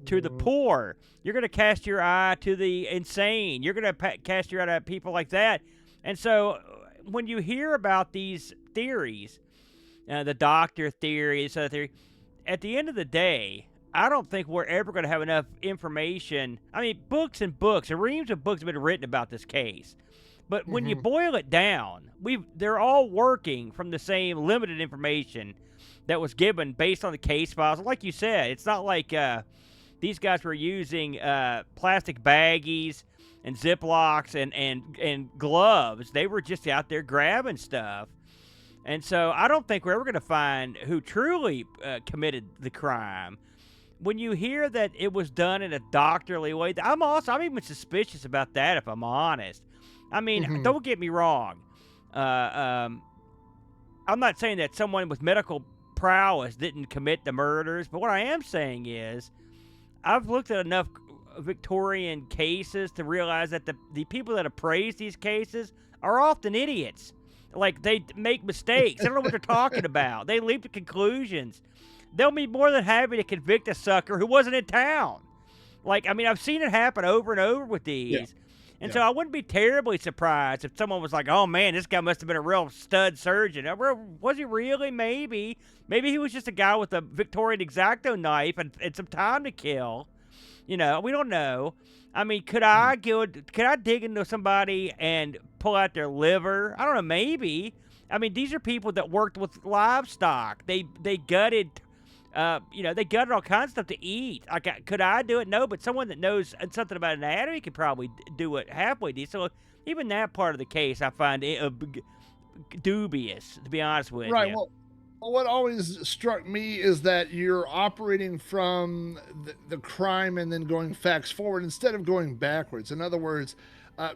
Speaker 3: to the poor. You're going to cast your eye to the insane. You're going to cast your eye to people like that. And so when you hear about these theories, the doctor theory, this other theory, at the end of the day, I don't think we're ever going to have enough information. I mean, books and books, reams of books have been written about this case. But when you boil it down, they're all working from the same limited information that was given based on the case files. Like you said, it's not like these guys were using plastic baggies and Ziplocs and gloves. They were just out there grabbing stuff. And so I don't think we're ever going to find who truly committed the crime. When you hear that it was done in a doctorly way, I'm even suspicious about that, if I'm honest. I mean, don't get me wrong. I'm not saying that someone with medical prowess didn't commit the murders, but what I am saying is I've looked at enough Victorian cases to realize that the people that appraise these cases are often idiots. Like, they make mistakes. They don't know what they're talking about. They leap to conclusions. They'll be more than happy to convict a sucker who wasn't in town. Like, I mean, I've seen it happen over and over with these. Yeah. And so I wouldn't be terribly surprised if someone was like, oh, man, this guy must have been a real stud surgeon. Was he really? Maybe. Maybe he was just a guy with a Victorian X-Acto knife and some time to kill. You know, we don't know. I mean, could I dig into somebody and pull out their liver? I don't know, maybe. I mean, these are people that worked with livestock. They gutted... they gutted all kinds of stuff to eat. Could I do it? No, but someone that knows something about anatomy could probably do it halfway decent. So even that part of the case, I find dubious, to be honest with you.
Speaker 4: Right. Well, what always struck me is that you're operating from the crime and then going facts forward instead of going backwards. In other words,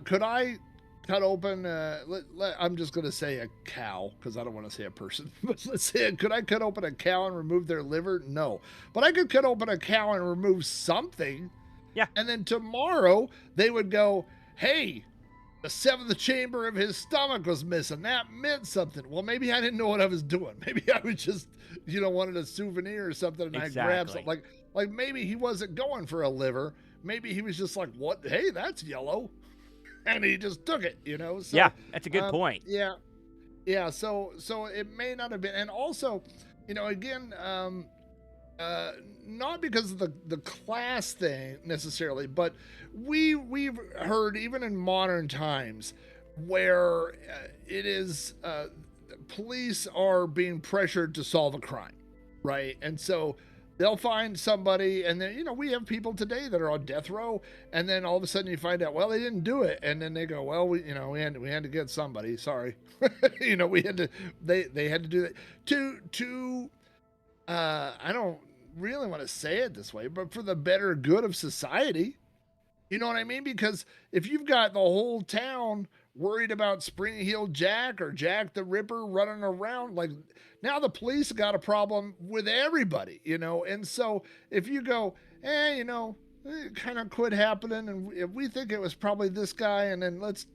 Speaker 4: could I cut open, I'm just going to say a cow, because I don't want to say a person, but let's say, could I cut open a cow and remove their liver? No. But I could cut open a cow and remove something.
Speaker 3: Yeah.
Speaker 4: And then tomorrow, they would go, hey, the seventh chamber of his stomach was missing. That meant something. Well, maybe I didn't know what I was doing. Maybe I was just, wanted a souvenir or something, and
Speaker 3: exactly.
Speaker 4: I grabbed something. Like maybe he wasn't going for a liver. Maybe he was just like, what? Hey, that's yellow. And he just took it, So,
Speaker 3: yeah, that's a good point.
Speaker 4: Yeah. So it may not have been, and also, again, not because of the class thing necessarily, but we've heard even in modern times where it is police are being pressured to solve a crime, right? And so they'll find somebody, and then, we have people today that are on death row, and then all of a sudden you find out, well, they didn't do it. And then they go, well, we had to get somebody, sorry. They had to do that I don't really want to say it this way, but for the better good of society. You know what I mean? Because if you've got the whole town worried about Spring-Heeled Jack or Jack the Ripper running around, like, now the police got a problem with everybody, and so if you go, it kind of quit happening, and if we think it was probably this guy, and then let's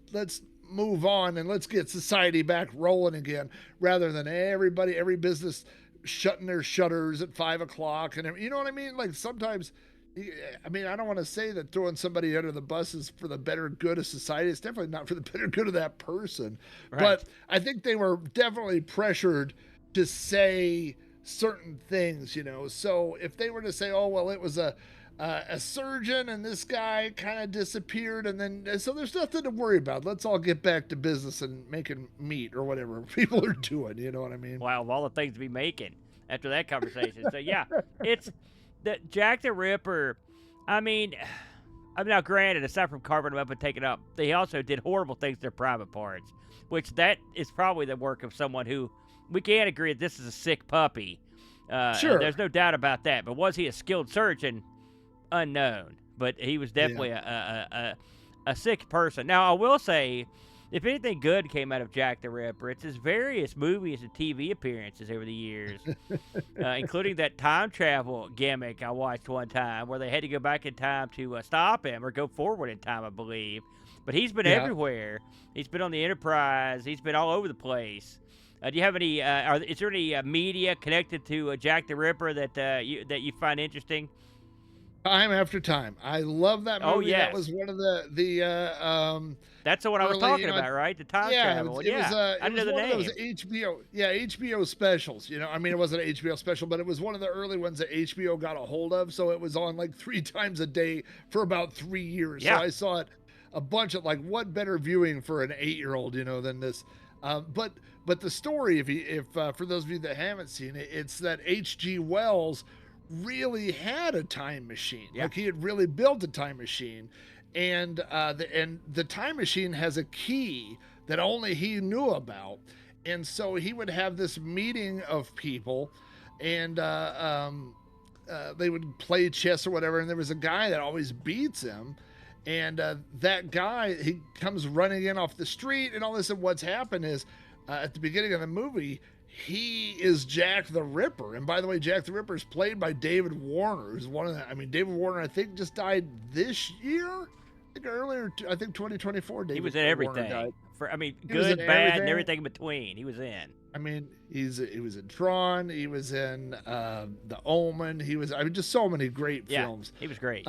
Speaker 4: move on and let's get society back rolling again, rather than every business shutting their shutters at 5 o'clock, and you know what I mean? Like, sometimes I mean, I don't want to say that throwing somebody under the bus is for the better good of society. It's definitely not for the better good of that person.
Speaker 3: Right.
Speaker 4: But I think they were definitely pressured to say certain things, you know. So if they were to say, "Oh, well, it was a surgeon and this guy kind of disappeared," and then so there's nothing to worry about. Let's all get back to business and making meat or whatever people are doing. You know what I mean?
Speaker 3: Wow, of all the things to be making after that conversation. So yeah, it's that Jack the Ripper. I mean, now granted, aside from carving them up and taking up, they also did horrible things to their private parts, which that is probably the work of someone who we can't agree that this is a sick puppy.
Speaker 4: Sure.
Speaker 3: There's no doubt about that. But was he a skilled surgeon? Unknown. But he was definitely a sick person. Now, I will say, if anything good came out of Jack the Ripper, it's his various movies and TV appearances over the years, including that time travel gimmick I watched one time where they had to go back in time to stop him or go forward in time, I believe. But he's been everywhere. He's been on the Enterprise. He's been all over the place. Do you have any? Is there any media connected to Jack the Ripper that you find interesting?
Speaker 4: Time after time. I love that movie.
Speaker 3: Oh, yes.
Speaker 4: That was one of the
Speaker 3: That's the one I was
Speaker 4: early,
Speaker 3: talking
Speaker 4: you know,
Speaker 3: about, right? The time travel.
Speaker 4: It was
Speaker 3: I know the
Speaker 4: one
Speaker 3: name.
Speaker 4: of those HBO specials. You know, I mean, it wasn't an HBO special, but it was one of the early ones that HBO got a hold of. So it was on like 3 times a day for about 3 years.
Speaker 3: Yeah.
Speaker 4: So I saw it a bunch of, like, what better viewing for an 8-year-old, you know, than this. But the story, if for those of you that haven't seen it, it's that H.G. Wells really had a time machine.
Speaker 3: Yeah.
Speaker 4: Like, he had really built a time machine, and the time machine has a key that only he knew about. And so he would have this meeting of people, and they would play chess or whatever, and there was a guy that always beats him. And that guy, he comes running in off the street and all this. And what's happened is, at the beginning of the movie, he is Jack the Ripper. And by the way, Jack the Ripper is played by David Warner, who's one of the, I mean, David Warner, I think, just died this year. I think earlier, I think 2024.
Speaker 3: He was in
Speaker 4: Warner
Speaker 3: everything.
Speaker 4: died.
Speaker 3: Good, bad, and everything in between. He was in.
Speaker 4: I mean, he was in Tron. He was in The Omen. He was, I mean, just so many great films.
Speaker 3: He was great.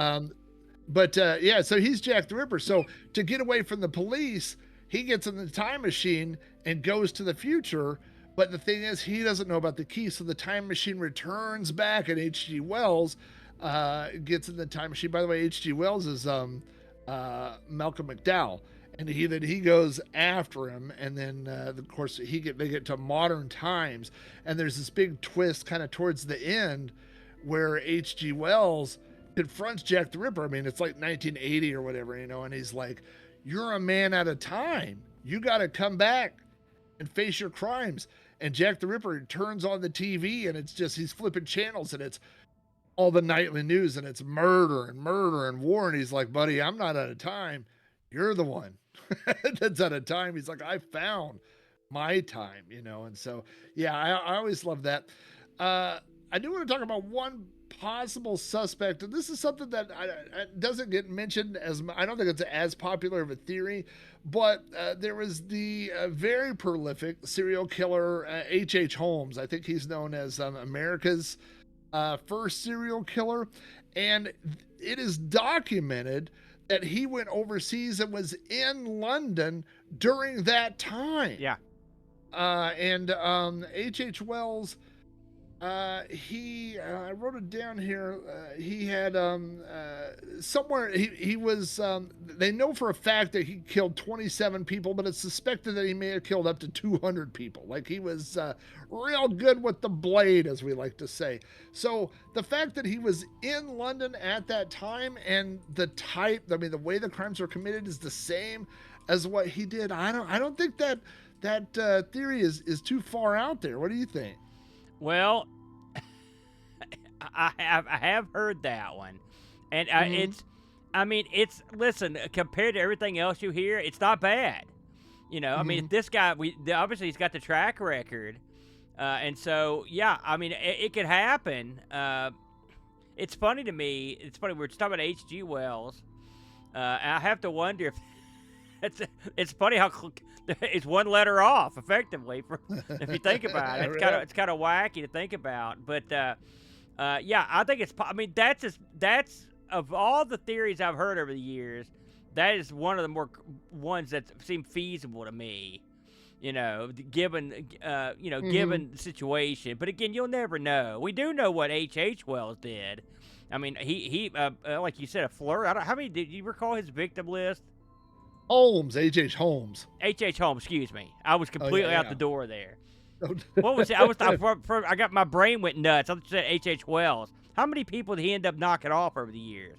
Speaker 4: But so he's Jack the Ripper. So to get away from the police, he gets in the time machine and goes to the future. But the thing is, he doesn't know about the key. So the time machine returns back, and H.G. Wells gets in the time machine. By the way, H.G. Wells is Malcolm McDowell. And he goes after him, and then of course they get to modern times, and there's this big twist kind of towards the end where H.G. Wells confronts Jack the Ripper. I mean, it's like 1980 or whatever, you know, and he's like, "You're a man out of time. You got to come back and face your crimes." And Jack the Ripper turns on the TV, and it's just, he's flipping channels, and it's all the nightly news, and it's murder and war. And he's like, "Buddy, I'm not out of time. You're the one that's out of time." He's like, "I found my time," you know. And so, yeah, I always love that. I do want to talk about one possible suspect, and this is something that doesn't get mentioned as, I don't think it's as popular of a theory, but there was the very prolific serial killer H.H. Holmes. I think he's known as America's first serial killer, and it is documented that he went overseas and was in London during that time.
Speaker 3: Yeah.
Speaker 4: And H.H. Wells, I wrote it down here. He had somewhere he was. They know for a fact that he killed 27 people, but it's suspected that he may have killed up to 200 people. Like, he was real good with the blade, as we like to say. So the fact that he was in London at that time, and the way the crimes were committed is the same as what he did. I don't think that theory is too far out there. What do you think?
Speaker 3: Well, I have heard that one, and it's listen, compared to everything else you hear, it's not bad. You know, I mean, this guy, obviously he's got the track record, and so yeah, I mean, it could happen. It's funny to me. It's funny, we're talking about H.G. Wells. I have to wonder if it's funny how it's one letter off, effectively, if you think about it. It's kind of wacky to think about, but yeah, I think it's. I mean, that's of all the theories I've heard over the years, that is one of the more ones that seem feasible to me. Given given the situation. But again, you'll never know. We do know what H.H. Wells did. I mean, he like you said, a flurry. How many did you recall his victim list?
Speaker 4: Holmes, H.H. Holmes.
Speaker 3: H.H. Holmes, excuse me. I was completely out the door there.
Speaker 4: Oh.
Speaker 3: What was it? I got my brain went nuts. I said H.H. Wells. How many people did he end up knocking off over the years?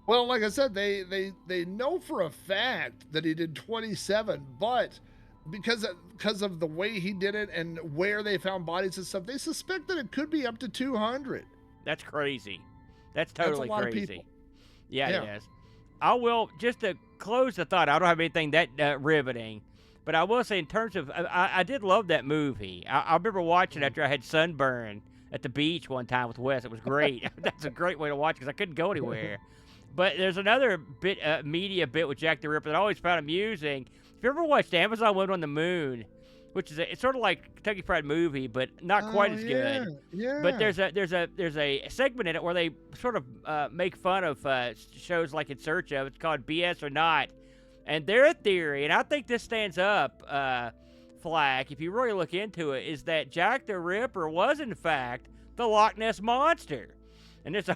Speaker 4: Well, like I said, they know for a fact that he did 27, but because of the way he did it and where they found bodies and stuff, they suspect that it could be up to 200.
Speaker 3: That's crazy. That's totally
Speaker 4: a lot
Speaker 3: crazy.
Speaker 4: of people.
Speaker 3: Yeah, it is. I will, just to close the thought, I don't have anything that riveting, but I will say in terms of, I did love that movie. I remember watching after I had sunburn at the beach one time with Wes. It was great. That's a great way to watch because I couldn't go anywhere. But there's another bit, media bit with Jack the Ripper that I always found amusing. If you ever watched Amazon Went on the Moon, which is it's sort of like Kentucky Fried Movie, but not quite as good.
Speaker 4: Yeah.
Speaker 3: But there's a segment in it where they sort of make fun of shows like In Search Of. It's called BS or Not, and their theory, and I think this stands up, Flack, if you really look into it, is that Jack the Ripper was in fact the Loch Ness Monster. And there's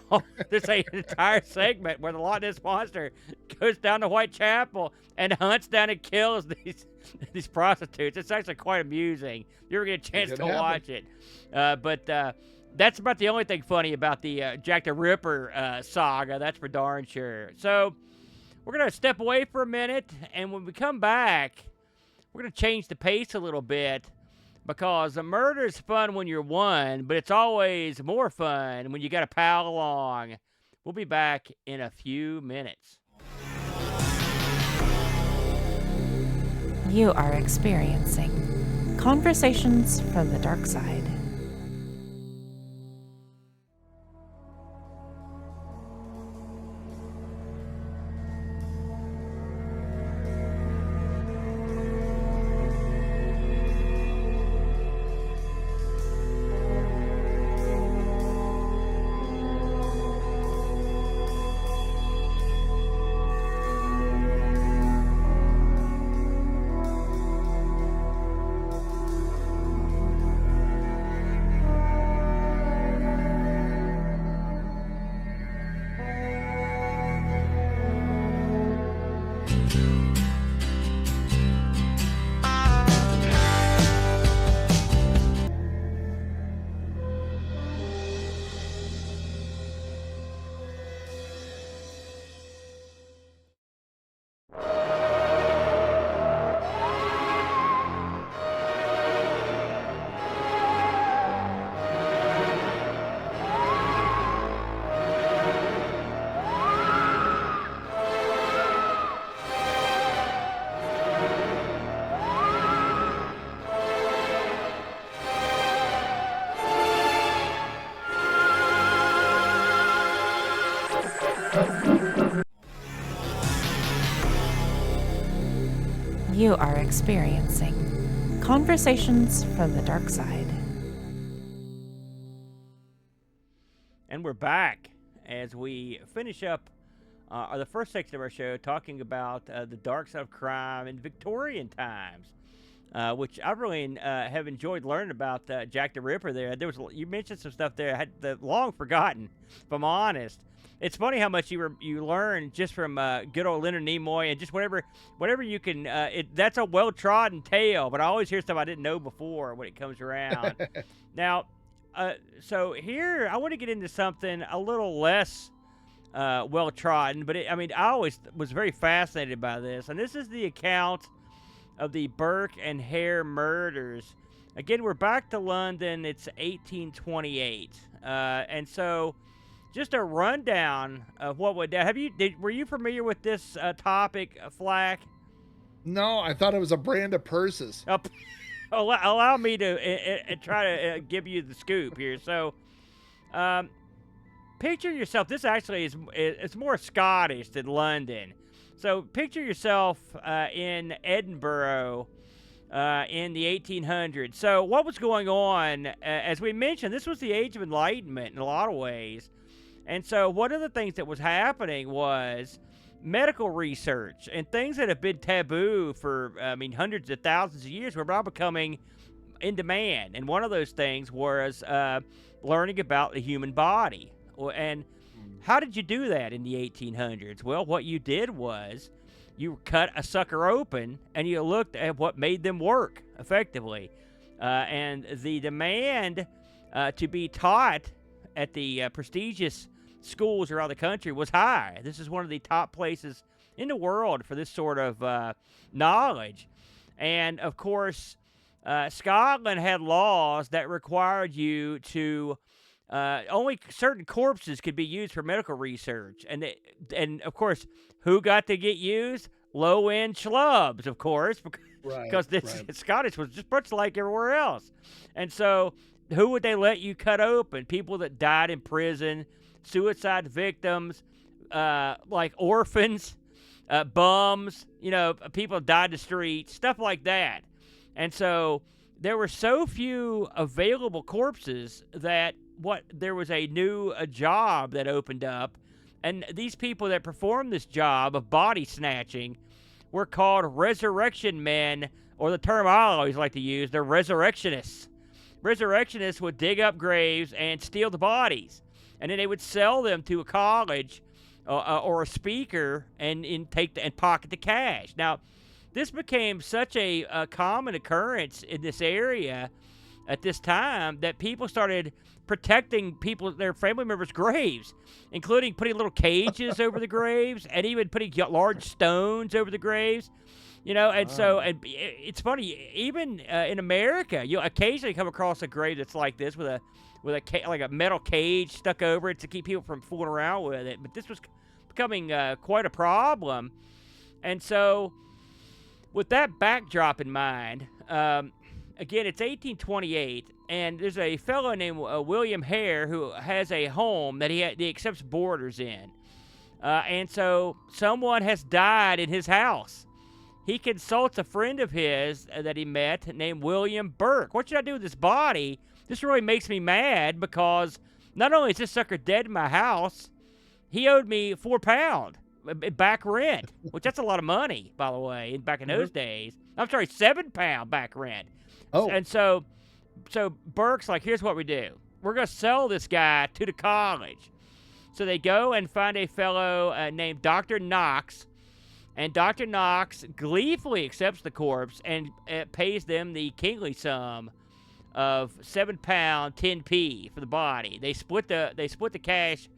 Speaker 3: an entire segment where the Loch Ness Monster goes down to Whitechapel and hunts down and kills these prostitutes. It's actually quite amusing. You ever get a chance to watch it. But that's about the only thing funny about the Jack the Ripper saga. That's for darn sure. So we're going to step away for a minute, and when we come back, we're going to change the pace a little bit. Because a murder is fun when you're one, but it's always more fun when you got a pal along. We'll be back in a few minutes.
Speaker 2: You are experiencing Conversations from the Darkside. You are experiencing Conversations from the Darkside.
Speaker 3: And we're back as we finish up the first section of our show talking about the Darkside of Crime in Victorian times, which I really have enjoyed learning about Jack the Ripper there. You mentioned some stuff there I had long forgotten, if I'm honest. It's funny how much you learn just from good old Leonard Nimoy and just whatever you can. That's a well-trodden tale, but I always hear stuff I didn't know before when it comes around. Now, so here I want to get into something a little less well-trodden, but I always was very fascinated by this, and this is the account of the Burke and Hare murders. Again, we're back to London. It's 1828, and so. Just a rundown of what would were you familiar with this topic, Flack?
Speaker 4: No, I thought it was a brand of purses.
Speaker 3: Allow me to try to give you the scoop here. So, picture yourself. This actually is more Scottish than London. So, picture yourself in Edinburgh in the 1800s. So, what was going on? As we mentioned, this was the Age of Enlightenment in a lot of ways. And so one of the things that was happening was medical research and things that have been taboo for, hundreds of thousands of years were now becoming in demand. And one of those things was learning about the human body. And how did you do that in the 1800s? Well, what you did was you cut a sucker open and you looked at what made them work effectively. And the demand to be taught at the prestigious schools around the country was high. This is one of the top places in the world for this sort of knowledge. And, of course, Scotland had laws that required you to only certain corpses could be used for medical research. And of course, who got to get used? Low-end schlubs, of course, because Scottish was just much like everywhere else. And so who would they let you cut open? People that died in prison, suicide victims, like orphans, bums, people died in the streets, stuff like that. And so there were so few available corpses that there was a new job that opened up, and these people that performed this job of body snatching were called resurrection men, or the term I always like to use, they're resurrectionists. Resurrectionists would dig up graves and steal the bodies, and then they would sell them to a college or a speaker and pocket the cash. Now, this became such a common occurrence in this area at this time that people started protecting their family members' graves, including putting little cages over the graves and even putting large stones over the graves. So it's funny, even in America, you'll occasionally come across a grave that's like this with a metal cage stuck over it to keep people from fooling around with it. But this was becoming quite a problem. And so with that backdrop in mind, again, it's 1828, and there's a fellow named William Hare who has a home that he accepts boarders in. And so someone has died in his house. He consults a friend of his that he met named William Burke. What should I do with this body? This really makes me mad because not only is this sucker dead in my house, he owed me £4 back rent, which that's a lot of money, by the way, back in those days. I'm sorry, £7 back rent. Oh. And so Burke's like, here's what we do. We're going to sell this guy to the college. So they go and find a fellow named Dr. Knox, and Dr. Knox gleefully accepts the corpse and pays them the kingly sum of £7 10p for the body. They split the cash,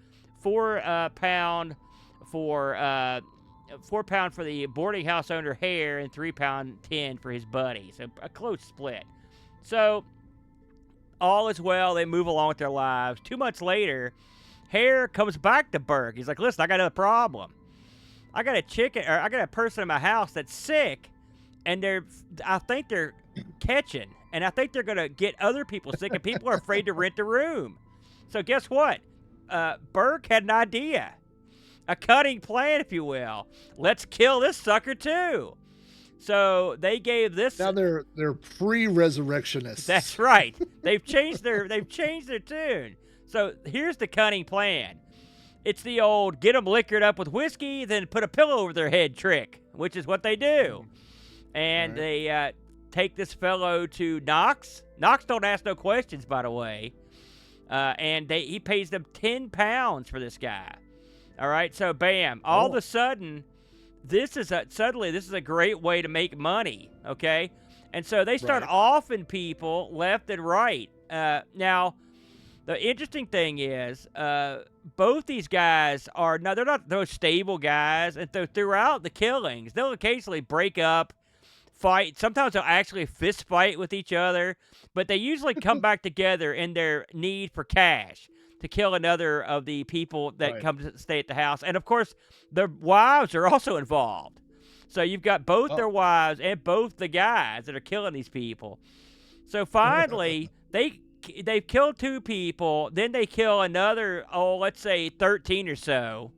Speaker 3: £4 for £4 for the boarding house owner Hare and £3 10 for his buddy. So a close split. So all is well. They move along with their lives. 2 months later, Hare comes back to Burke. He's like, listen, I got a problem. I got a person in my house that's sick, and I think they're catching, and I think they're going to get other people sick, and people are afraid to rent the room. So guess what? Burke had an idea, a cunning plan, if you will. Let's kill this sucker too. So they gave this.
Speaker 4: Now they're pre-resurrectionists.
Speaker 3: That's right. They've changed their tune. So here's the cunning plan. It's the old get them liquored up with whiskey, then put a pillow over their head trick, which is what they do. And they take this fellow to Knox. Knox don't ask no questions, by the way. And he pays them £10 for this guy. All right, so bam, all of a sudden, this is a great way to make money. Okay, and so they start offing people left and right. Now, the interesting thing is, both these guys they're not those stable guys, and throughout the killings, they'll occasionally break up, fight. Sometimes they'll actually fist fight with each other, but they usually come back together in their need for cash to kill another of the people that come to stay at the house. And of course, their wives are also involved. So you've got both their wives and both the guys that are killing these people. So finally, they've killed 2 people, then they kill another, let's say 13 or so.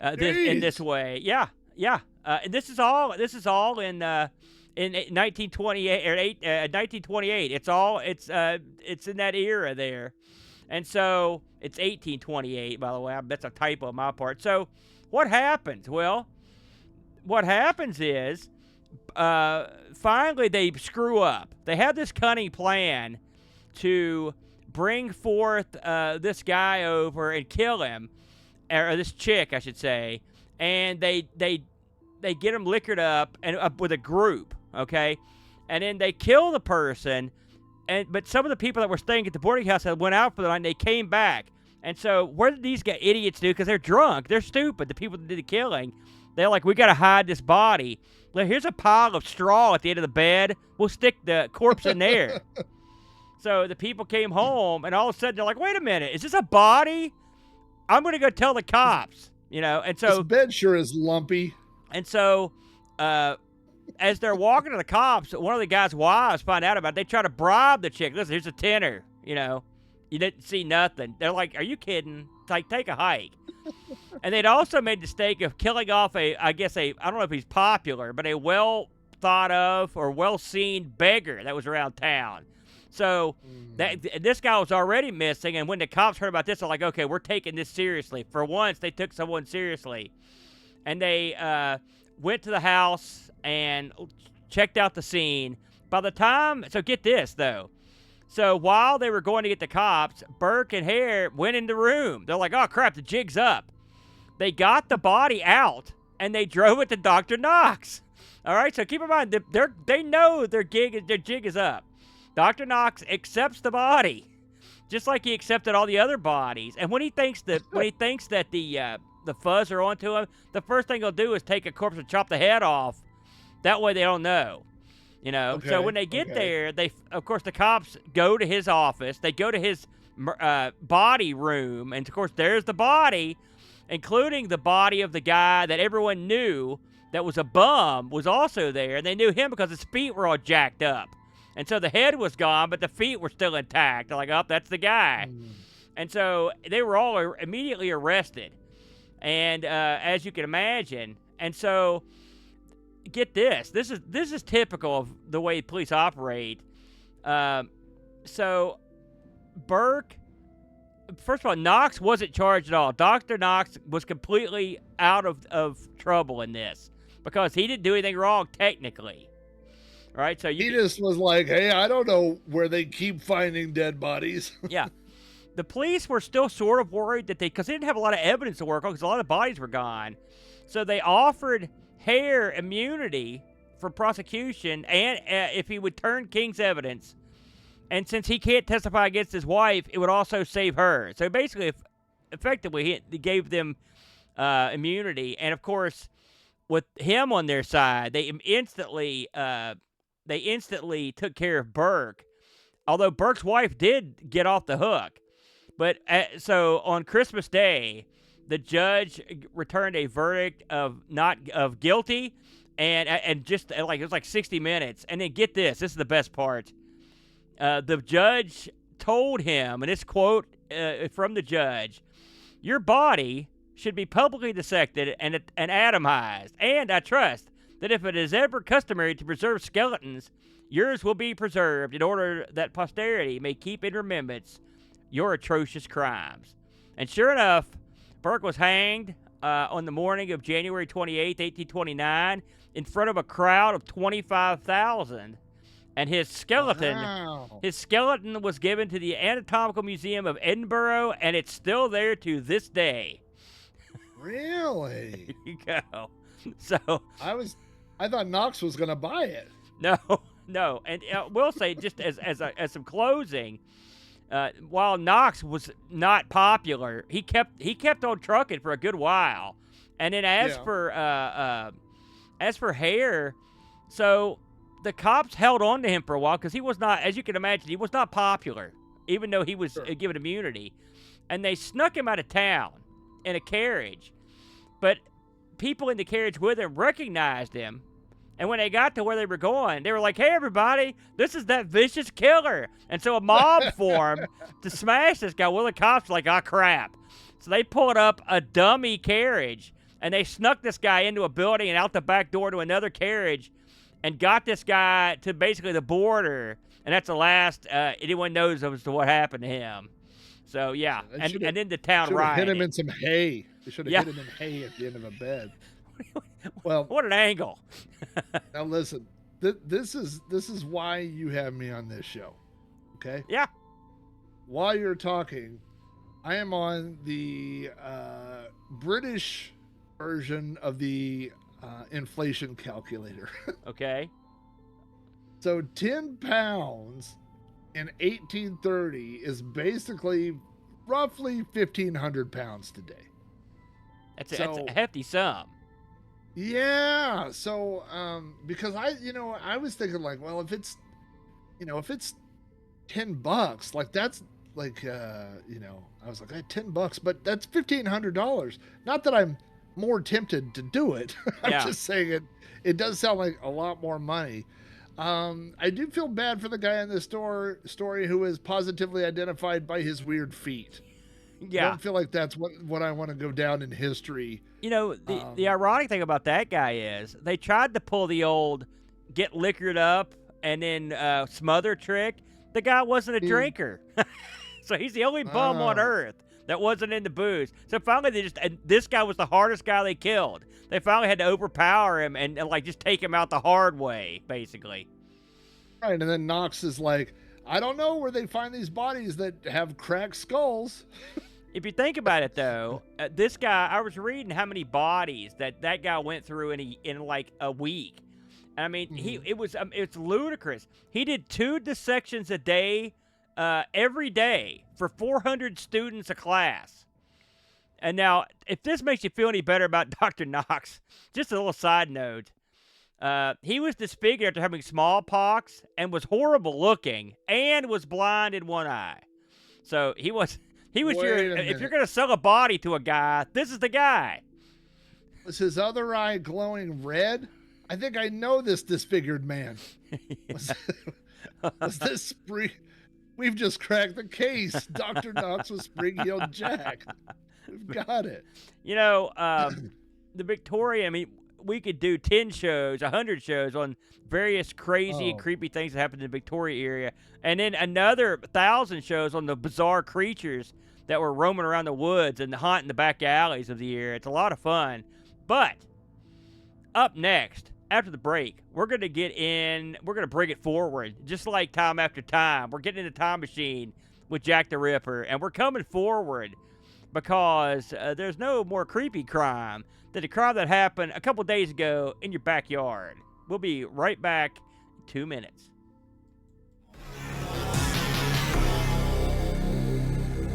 Speaker 3: In this way, yeah. And this is all in 1928 or 1928. It's in that era there. And so it's 1828, by the way. That's a typo on my part. So what happens? Well, what happens is finally they screw up. They have this cunning plan to bring forth this guy over and kill him, or this chick, I should say, and they get him liquored up and with a group, okay, and then they kill the person, but some of the people that were staying at the boarding house had went out for the night and they came back, and so what did these idiots do? Because they're drunk, they're stupid. The people that did the killing, they're like, we gotta hide this body. Well, here's a pile of straw at the end of the bed. We'll stick the corpse in there. So the people came home, and all of a sudden they're like, wait a minute, is this a body? I'm going to go tell the cops, you know. And so
Speaker 4: this bed sure is lumpy.
Speaker 3: And so as they're walking to the cops, one of the guy's wives find out about it. They try to bribe the chick. Listen, here's a tenner, you know. You didn't see nothing. They're like, are you kidding? It's like, take a hike. And they'd also made the mistake of killing off I don't know if he's popular, but a well thought of or well seen beggar that was around town. So this guy was already missing, and when the cops heard about this, they're like, okay, we're taking this seriously. For once, they took someone seriously. And they went to the house and checked out the scene. By the time, so get this, though. So while they were going to get the cops, Burke and Hare went in the room. They're like, oh, crap, the jig's up. They got the body out, and they drove it to Dr. Knox. All right, so keep in mind, they know their jig is up. Dr. Knox accepts the body, just like he accepted all the other bodies. And when he thinks that the fuzz are onto him, the first thing he'll do is take a corpse and chop the head off. That way they don't know, you know. Okay, so when they get there, of course the cops go to his office. They go to his body room, and of course there's the body, including the body of the guy that everyone knew that was a bum was also there. And they knew him because his feet were all jacked up. And so the head was gone, but the feet were still intact. They're like, oh, that's the guy. And so they were all immediately arrested. And as you can imagine, and so get this. This is typical of the way police operate. So Burke, first of all, Knox wasn't charged at all. Dr. Knox was completely out of trouble in this because he didn't do anything wrong technically. Right, so he
Speaker 4: just was like, hey, I don't know where they keep finding dead bodies.
Speaker 3: Yeah. The police were still sort of worried because they didn't have a lot of evidence to work on because a lot of bodies were gone. So they offered Hare immunity for prosecution and if he would turn King's evidence. And since he can't testify against his wife, it would also save her. So basically, effectively, he gave them immunity. And, of course, with him on their side, they instantly took care of Burke, although Burke's wife did get off the hook. But so on Christmas Day, the judge returned a verdict of guilty, and just like it was like 60 minutes. And then get this is the best part. The judge told him, and this quote from the judge, "Your body should be publicly dissected and atomized, and I trust that if it is ever customary to preserve skeletons, yours will be preserved in order that posterity may keep in remembrance your atrocious crimes." And sure enough, Burke was hanged on the morning of January 28, 1829, in front of a crowd of 25,000. And his skeleton was given to the Anatomical Museum of Edinburgh, and it's still there to this day.
Speaker 4: Really?
Speaker 3: There you go. So
Speaker 4: I thought Knox was going to buy it.
Speaker 3: No. And we'll say, just as some closing, while Knox was not popular, he kept on trucking for a good while. And then as for Hare, so the cops held on to him for a while because he was not, as you can imagine, he was not popular, even though he was given immunity. And they snuck him out of town in a carriage. But people in the carriage with him recognized him. And when they got to where they were going, they were like, hey, everybody, this is that vicious killer. And so a mob formed to smash this guy. Well, the cops were like, oh, crap. So they pulled up a dummy carriage, and they snuck this guy into a building and out the back door to another carriage and got this guy to basically the border. And that's the last anyone knows as to what happened to him. So yeah,
Speaker 4: They
Speaker 3: and
Speaker 4: should've-
Speaker 3: then the town
Speaker 4: Should have hit him
Speaker 3: rioted.
Speaker 4: in some hay. They should have
Speaker 3: Yeah.
Speaker 4: hit him in hay at the end of a bed. Well,
Speaker 3: What an angle!
Speaker 4: now listen. This is why you have me on this show. Okay.
Speaker 3: Yeah.
Speaker 4: While you're talking, I am on the British version of the inflation calculator.
Speaker 3: Okay.
Speaker 4: So 10 pounds in 1830 is basically roughly 1,500 pounds today.
Speaker 3: That's
Speaker 4: So-
Speaker 3: a hefty sum.
Speaker 4: Yeah. So, because I was thinking like, well, if it's $10, like that's like, I was like, $10, but that's $1,500. Not that I'm more tempted to do it. I'm
Speaker 3: Yeah.
Speaker 4: just saying it does sound like a lot more money. I do feel bad for the guy in the story who is positively identified by his weird feet. I
Speaker 3: Yeah.
Speaker 4: don't feel like that's what I want to go down in history.
Speaker 3: You know, the ironic thing about that guy is they tried to pull the old get liquored up and then smother trick. The guy wasn't a drinker. So he's the only bum on
Speaker 4: Oh.
Speaker 3: earth that wasn't into booze. So finally and this guy was the hardest guy they killed. They finally had to overpower him and like just take him out the hard way, basically.
Speaker 4: Right, and then Knox is like, I don't know where they find these bodies that have cracked skulls.
Speaker 3: If you think about it, though, this guy, I was reading how many bodies that guy went through in like a week. And I mean, it's ludicrous. He did 2 dissections a day, every day for 400 students a class. And now, if this makes you feel any better about Dr. Knox, just a little side note. He was disfigured after having smallpox and was horrible looking and was blind in one eye. So he was
Speaker 4: Wait
Speaker 3: your,
Speaker 4: a
Speaker 3: if you're
Speaker 4: minute.
Speaker 3: going to sell a body to a guy, this is the guy.
Speaker 4: Was his other eye glowing red? I think I know this disfigured man. Was this spring? We've just cracked the case. Dr. Knox was Spring-Heeled Jack. We've got it.
Speaker 3: You know, the Victoria, I mean, we could do 10 shows, 100 shows on various crazy and creepy things that happened in the Victoria area. And then another 1,000 shows on the bizarre creatures that were roaming around the woods and haunting the back alleys of the area. It's a lot of fun. But up next, after the break, we're going to bring it forward, just like Time After Time. We're getting in the time machine with Jack the Ripper, and we're coming forward because there's no more creepy crime than the crime that happened a couple days ago in your backyard. We'll be right back in 2 minutes.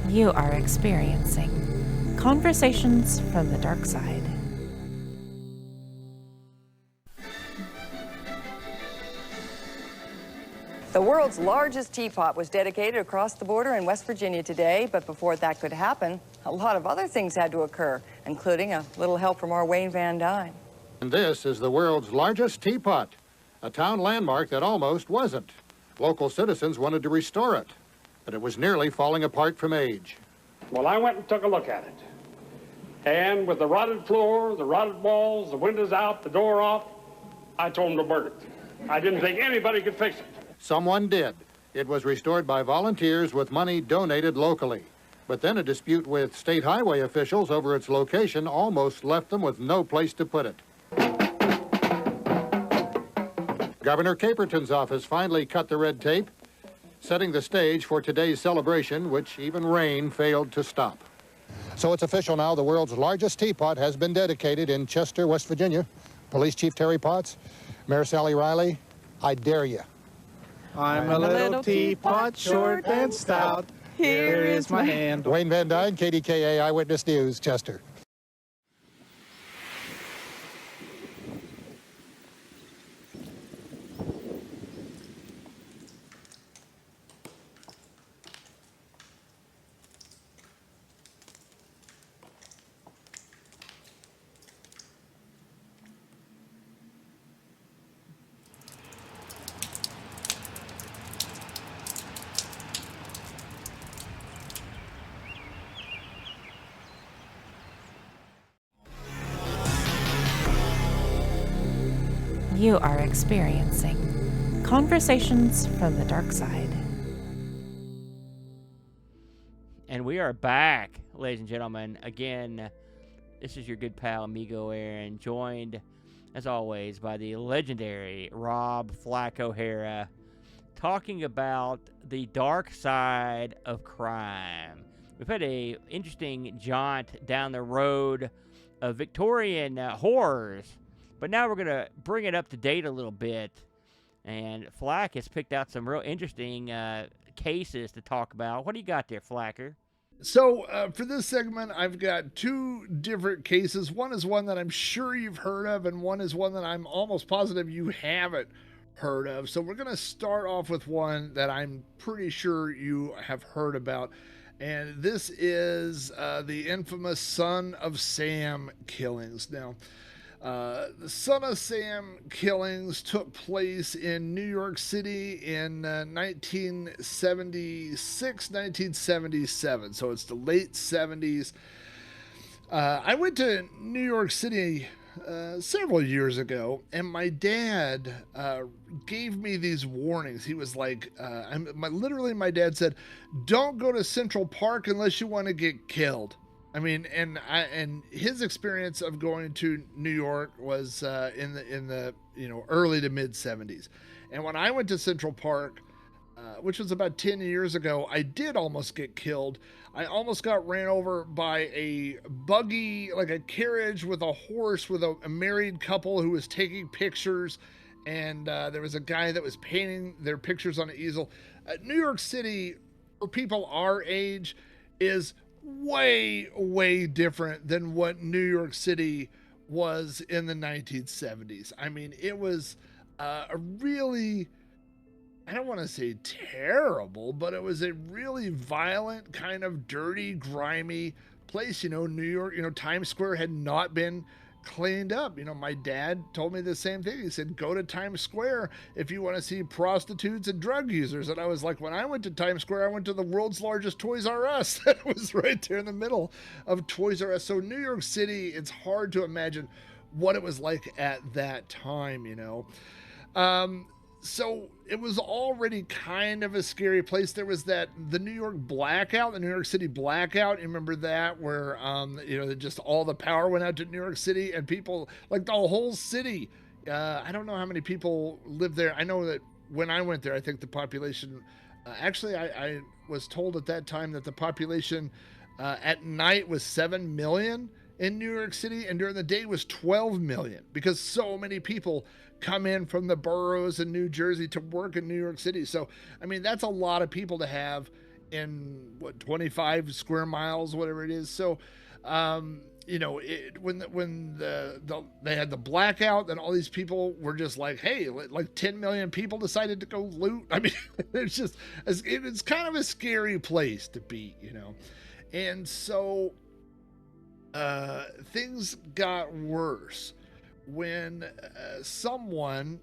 Speaker 2: You are experiencing Conversations from the Darkside.
Speaker 8: The world's largest teapot was dedicated across the border in West Virginia today, but before that could happen, a lot of other things had to occur, including a little help from our Wayne Van Dyne.
Speaker 9: And this is the world's largest teapot, a town landmark that almost wasn't. Local citizens wanted to restore it, but it was nearly falling apart from age.
Speaker 10: Well, I went and took a look at it. And with the rotted floor, the rotted walls, the windows out, the door off, I told them to burn it. I didn't think anybody could fix it.
Speaker 9: Someone did. It was restored by volunteers with money donated locally. But then a dispute with state highway officials over its location almost left them with no place to put it. Governor Caperton's office finally cut the red tape, setting the stage for today's celebration, which even rain failed to stop. So it's official now, the world's largest teapot has been dedicated in Chester, West Virginia. Police Chief Terry Potts, Mayor Sally Riley, I dare you.
Speaker 11: I'm a little teapot, short and stout. Here is my handle.
Speaker 9: Wayne Van Dyne, KDKA Eyewitness News, Chester.
Speaker 2: You are experiencing Conversations from the Darkside.
Speaker 3: And are back, ladies and gentlemen. Again, this is your good pal, Amigo Aaron, joined, as always, by the legendary Rob Flack O'Hara, talking about the dark side of crime. We've had a interesting jaunt down the road of Victorian horrors, but now we're going to bring it up to date a little bit. And Flack has picked out some real interesting cases to talk about. What do you got there, Flacker?
Speaker 4: So for this segment, I've got two different cases. One is one that I'm sure you've heard of, and one is one that I'm almost positive you haven't heard of. So we're going to start off with one that I'm pretty sure you have heard about. And this is the infamous Son of Sam killings. Now, the Son of Sam killings took place in New York City in 1976, 1977. So it's the late 70s. I went to New York City several years ago, and my dad gave me these warnings. He was like, literally my dad said, don't go to Central Park unless you want to get killed. I mean, and his experience of going to New York was in the early to mid 70s. And when I went to Central Park, which was about 10 years ago, I did almost get killed. I almost got ran over by a buggy, like a carriage with a horse with a married couple who was taking pictures. And there was a guy that was painting their pictures on an easel. New York City, for people our age, is way different than what New York City was in the 1970s. I mean, it was a really, I don't want to say terrible, but it was a really violent, kind of dirty, grimy place. New York, Times Square had not been cleaned up. My dad told me the same thing. He said, go to Times Square if you want to see prostitutes and drug users. And I was like, when I went to Times Square, I went to the world's largest Toys R Us. That was right there in the middle of Toys R Us. So New York City, it's hard to imagine what it was like at that time, So it was already kind of a scary place. There was the New York blackout, the New York City blackout. You remember that, where, just all the power went out to New York City, and people, like the whole city, I don't know how many people lived there. I know that when I went there, I think the population, I was told at that time that the population at night was 7 million in New York City, and during the day was 12 million, because so many people come in from the boroughs in New Jersey to work in New York City. So, I mean, that's a lot of people to have in 25 square miles, whatever it is. So, when they had the blackout, then all these people were just like, hey, like 10 million people decided to go loot. I mean, it's kind of a scary place to be, and so things got worse when someone,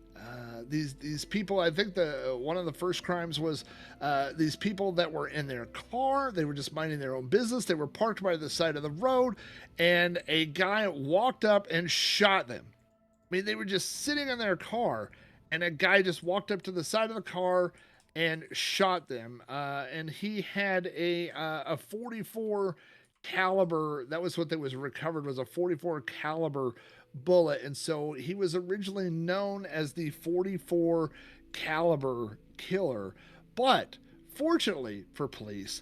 Speaker 4: these people, I think one of the first crimes was these people that were in their car. They were just minding their own business. They were parked by the side of the road, and a guy walked up and shot them. I mean, they were just sitting in their car, and a guy just walked up to the side of the car and shot them. And he had a 44 caliber. That was what that was recovered, was a 44 caliber bullet. And so he was originally known as the 44 caliber killer. But fortunately for police,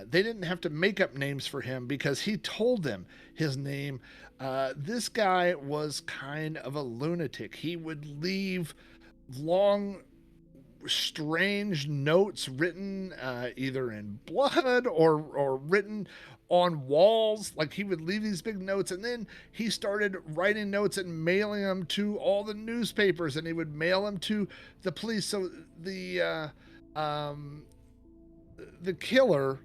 Speaker 4: they didn't have to make up names for him, because he told them his name. This guy was kind of a lunatic. He would leave long, strange notes written either in blood or written on walls. Like, he would leave these big notes, and then he started writing notes and mailing them to all the newspapers, and he would mail them to the police. So the killer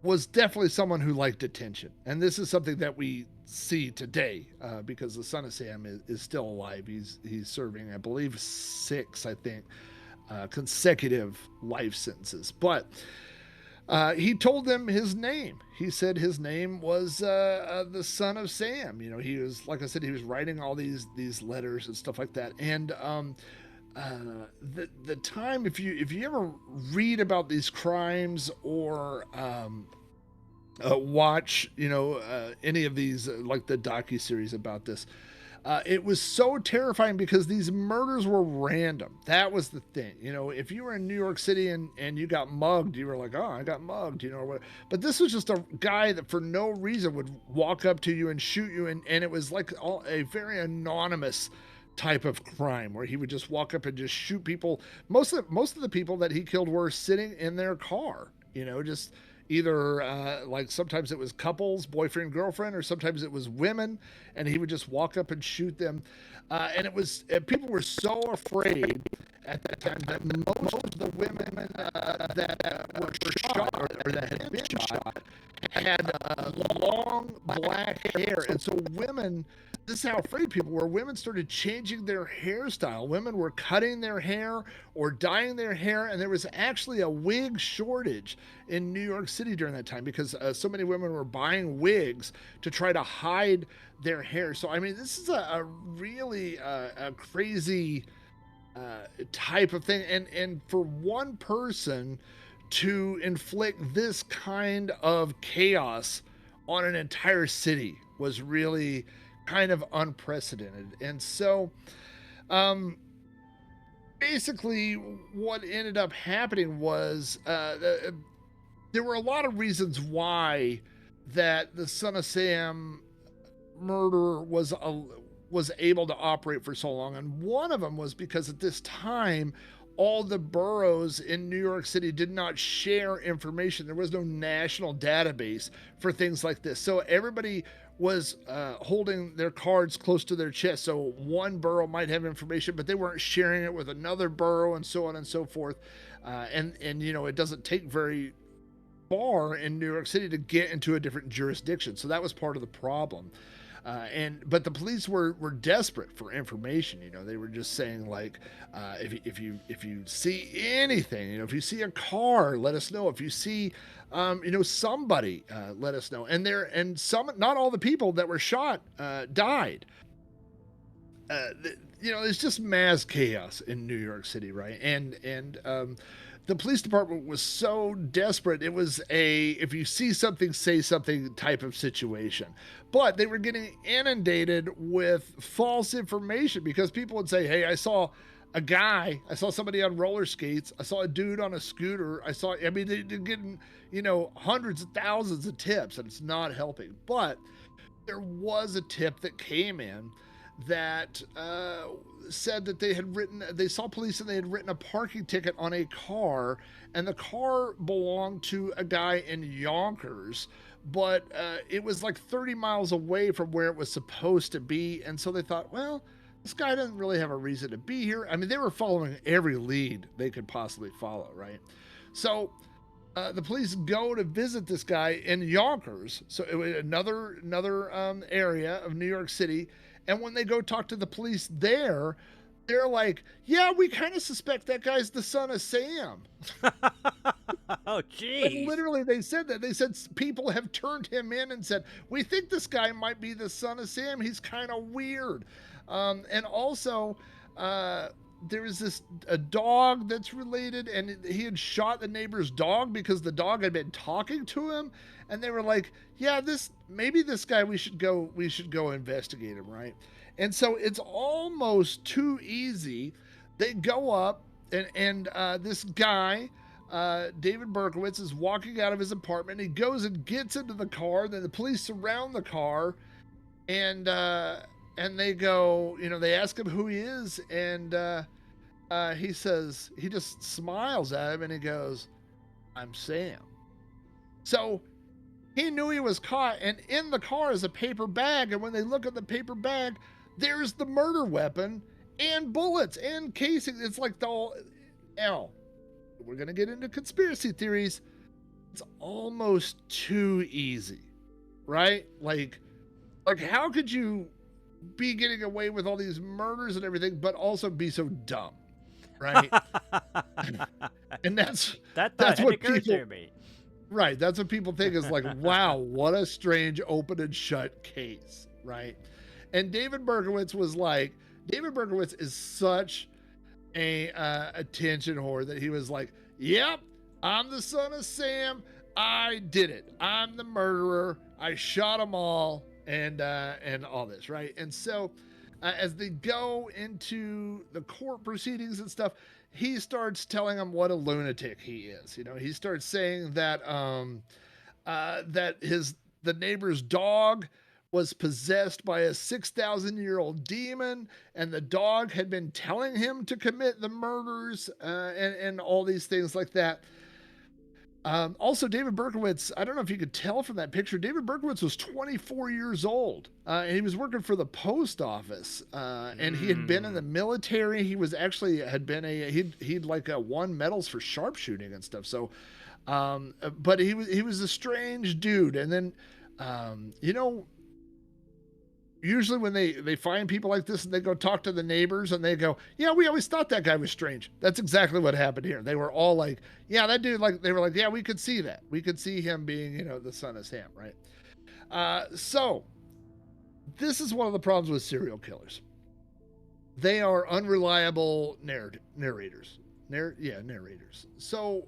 Speaker 4: was definitely someone who liked attention, and this is something that we see today, because the Son of Sam is still alive. He's serving, I believe, 6, consecutive life sentences. But he told them his name. He said his name was the Son of Sam. He was, like I said, he was writing all these letters and stuff like that. And the time, if you ever read about these crimes, or watch, any of these, like the docuseries about this. It was so terrifying because these murders were random. That was the thing. If you were in New York City and you got mugged, you were like, oh, I got mugged, or whatever. But this was just a guy that for no reason would walk up to you and shoot you. And it was like a very anonymous type of crime where he would just walk up and just shoot people. Most of the people that he killed were sitting in their car, just either like sometimes it was couples, boyfriend, girlfriend, or sometimes it was women, and he would just walk up and shoot them. And people were so afraid at that time that most of the women that were shot or that had been shot had long black hair. And so women, this is how afraid people were. Women started changing their hairstyle. Women were cutting their hair or dyeing their hair, and there was actually a wig shortage in New York City during that time because so many women were buying wigs to try to hide their hair. So, I mean, this is a really a crazy type of thing. And for one person to inflict this kind of chaos on an entire city was really kind of unprecedented. And so basically what ended up happening was there were a lot of reasons why that the Son of Sam murder was able to operate for so long. And one of them was because at this time, all the boroughs in New York City did not share information. There was no national database for things like this. So everybody was holding their cards close to their chest. So one borough might have information, but they weren't sharing it with another borough, and so on and so forth. And it doesn't take very far in New York City to get into a different jurisdiction. So that was part of the problem. But the police were desperate for information. They were just saying, like, if you see anything, if you see a car, let us know. If you see somebody, let us know. And not all the people that were shot died. It's just mass chaos in New York City, right? And the police department was so desperate. It was if you see something, say something type of situation. But they were getting inundated with false information because people would say, hey, I saw somebody on roller skates. I saw a dude on a scooter. They're getting, hundreds of thousands of tips, and it's not helping. But there was a tip that came in that said that they saw police and they had written a parking ticket on a car, and the car belonged to a guy in Yonkers, but it was like 30 miles away from where it was supposed to be. And so they thought, well, this guy doesn't really have a reason to be here. I mean, they were following every lead they could possibly follow, right? So the police go to visit this guy in Yonkers, so it was another area of New York City. And when they go talk to the police there, they're like, yeah, we kind of suspect that guy's the Son of Sam.
Speaker 3: Oh, geez.
Speaker 4: Literally, they said that. They said people have turned him in and said, we think this guy might be the Son of Sam. He's kind of weird. And also, there is a dog that's related, and he had shot the neighbor's dog because the dog had been talking to him. And they were like, yeah, maybe this guy, we should go investigate him, right? And so it's almost too easy. They go up, and this guy, David Berkowitz, is walking out of his apartment. He goes and gets into the car. Then the police surround the car, and they go, they ask him who he is, and he says, he just smiles at him, and he goes, I'm Sam. So he knew he was caught, and in the car is a paper bag, and when they look at the paper bag, there's the murder weapon and bullets and casing. It's like now, we're going to get into conspiracy theories. It's almost too easy, right? Like how could you be getting away with all these murders and everything, but also be so dumb, right? And that's what people...
Speaker 3: to me.
Speaker 4: Right, that's what people think is like, wow, what a strange open and shut case, right? And David Berkowitz is such a attention whore that he was like, yep, I'm the Son of Sam. I did it. I'm the murderer. I shot them all, and all this, right? And so, as they go into the court proceedings and stuff, he starts telling them what a lunatic he is. You know, he starts saying that that the neighbor's dog was possessed by a 6,000-year-old demon, and the dog had been telling him to commit the murders, and all these things like that. Also, David Berkowitz, I don't know if you could tell from that picture, David Berkowitz was 24 years old, and he was working for the post office, and he had been in the military. He was actually he'd like won medals for sharpshooting and stuff. So, but he was a strange dude. And then, you know, usually when they find people like this and they go talk to the neighbors and they go, yeah, we always thought that guy was strange. That's exactly what happened here. They were all like, yeah, that dude, like, they were like, yeah, we could see that. We could see him being, you know, the son of Sam, right? So this is one of the problems with serial killers. They are unreliable narrators. Narrators. So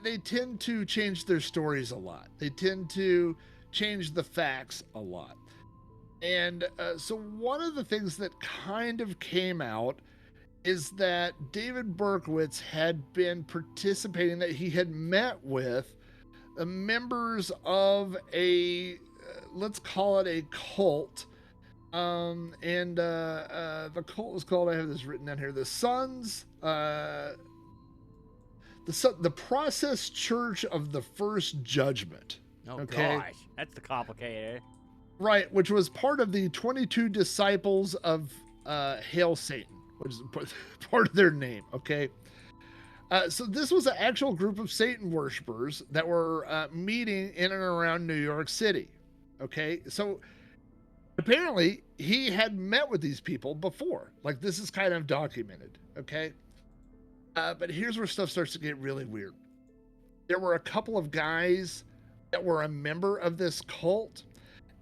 Speaker 4: they tend to change their stories a lot. They tend to change the facts a lot. And so one of the things that kind of came out is that David Berkowitz had been participating, that he had met with the members of a, let's call it a cult. The cult was called, I have this written down here, the Process Church of the First Judgment.
Speaker 3: Oh, okay? Gosh, that's the complicated.
Speaker 4: Right, which was part of the 22 disciples of Hail Satan, which is part of their name, okay? So this was an actual group of Satan worshipers that were meeting in and around New York City, okay? So apparently he had met with these people before. Like, this is kind of documented, okay? But here's where stuff starts to get really weird. There were a couple of guys that were a member of this cult,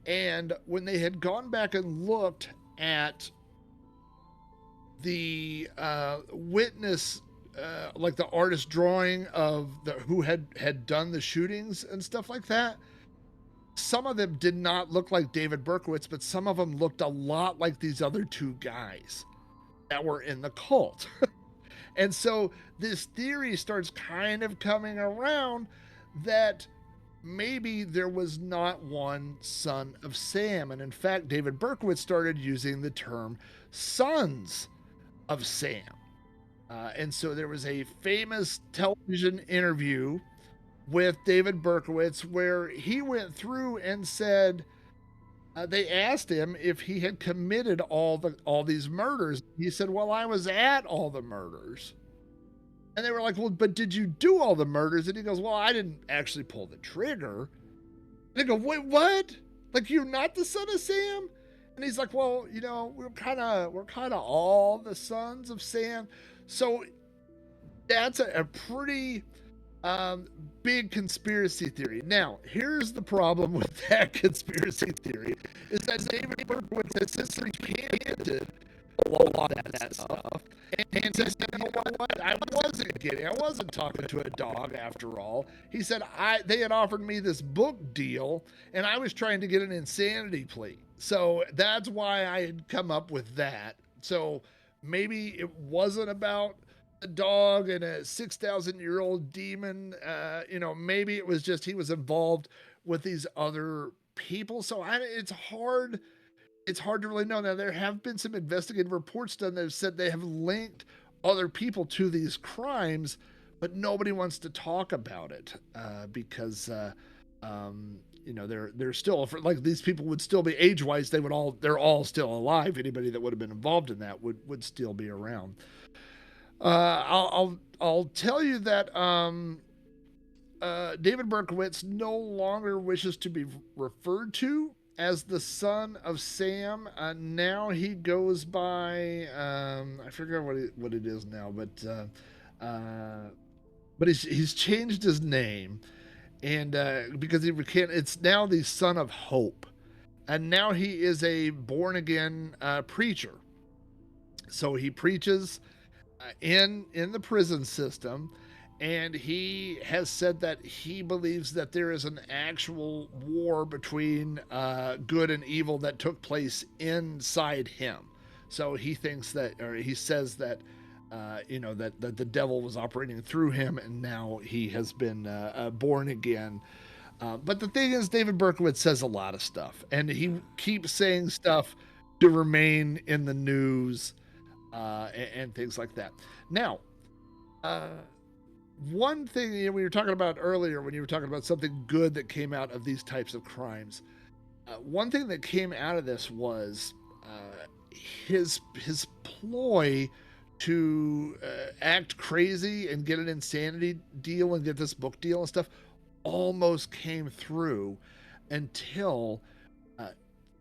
Speaker 4: and when they had gone back and looked at the witness, like the artist drawing of who had done the shootings and stuff like that, some of them did not look like David Berkowitz, but some of them looked a lot like these other two guys that were in the cult. And so this theory starts kind of coming around that maybe there was not one son of Sam. And in fact, David Berkowitz started using the term sons of Sam. And so there was a famous television interview with David Berkowitz where he went through and said, they asked him if he had committed all these murders. He said, well, I was at all the murders. And they were like, well, but did you do all the murders? And he goes, well, I didn't actually pull the trigger. And they go, wait, what? Like, you're not the son of Sam? And he's like, well, you know, we're kind of all the sons of Sam. So that's a pretty big conspiracy theory. Now, here's the problem with that conspiracy theory, is that David Berkowitz has since recanted a lot of that stuff. And says, you know what? I wasn't kidding. I wasn't talking to a dog after all. He said they had offered me this book deal, and I was trying to get an insanity plea. So that's why I had come up with that. So maybe it wasn't about a dog and a 6,000-year-old demon. You know, maybe it was just he was involved with these other people. So it's hard. It's hard to really know. Now, there have been some investigative reports done that have said they have linked other people to these crimes, but nobody wants to talk about it because, you know, they're still, like, these people would still be age-wise. They're all still alive. Anybody that would have been involved in that would still be around. I'll tell you that David Berkowitz no longer wishes to be referred to as the son of Sam. Now he goes by, I forget what it is now, but he's changed his name, and because it's now the Son of Hope, and now he is a born again preacher. So he preaches in the prison system, And he has said that he believes that there is an actual war between good and evil that took place inside him. So he thinks that, or he says that, that the devil was operating through him, and now he has been born again. But the thing is, David Berkowitz says a lot of stuff, and he keeps saying stuff to remain in the news and things like that. Now, one thing we were talking about earlier when you were talking about something good that came out of these types of crimes, one thing that came out of this was his ploy to act crazy and get an insanity deal and get this book deal and stuff almost came through until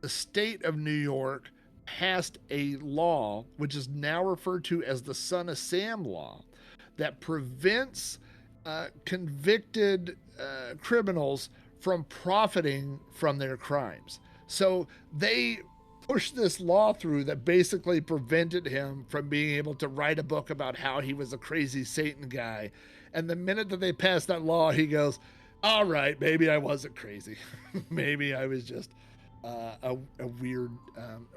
Speaker 4: the state of New York passed a law, which is now referred to as the Son of Sam law, that prevents convicted criminals from profiting from their crimes. So they pushed this law through that basically prevented him from being able to write a book about how he was a crazy Satan guy. And the minute that they passed that law, he goes, all right, maybe I wasn't crazy. Maybe I was just a weird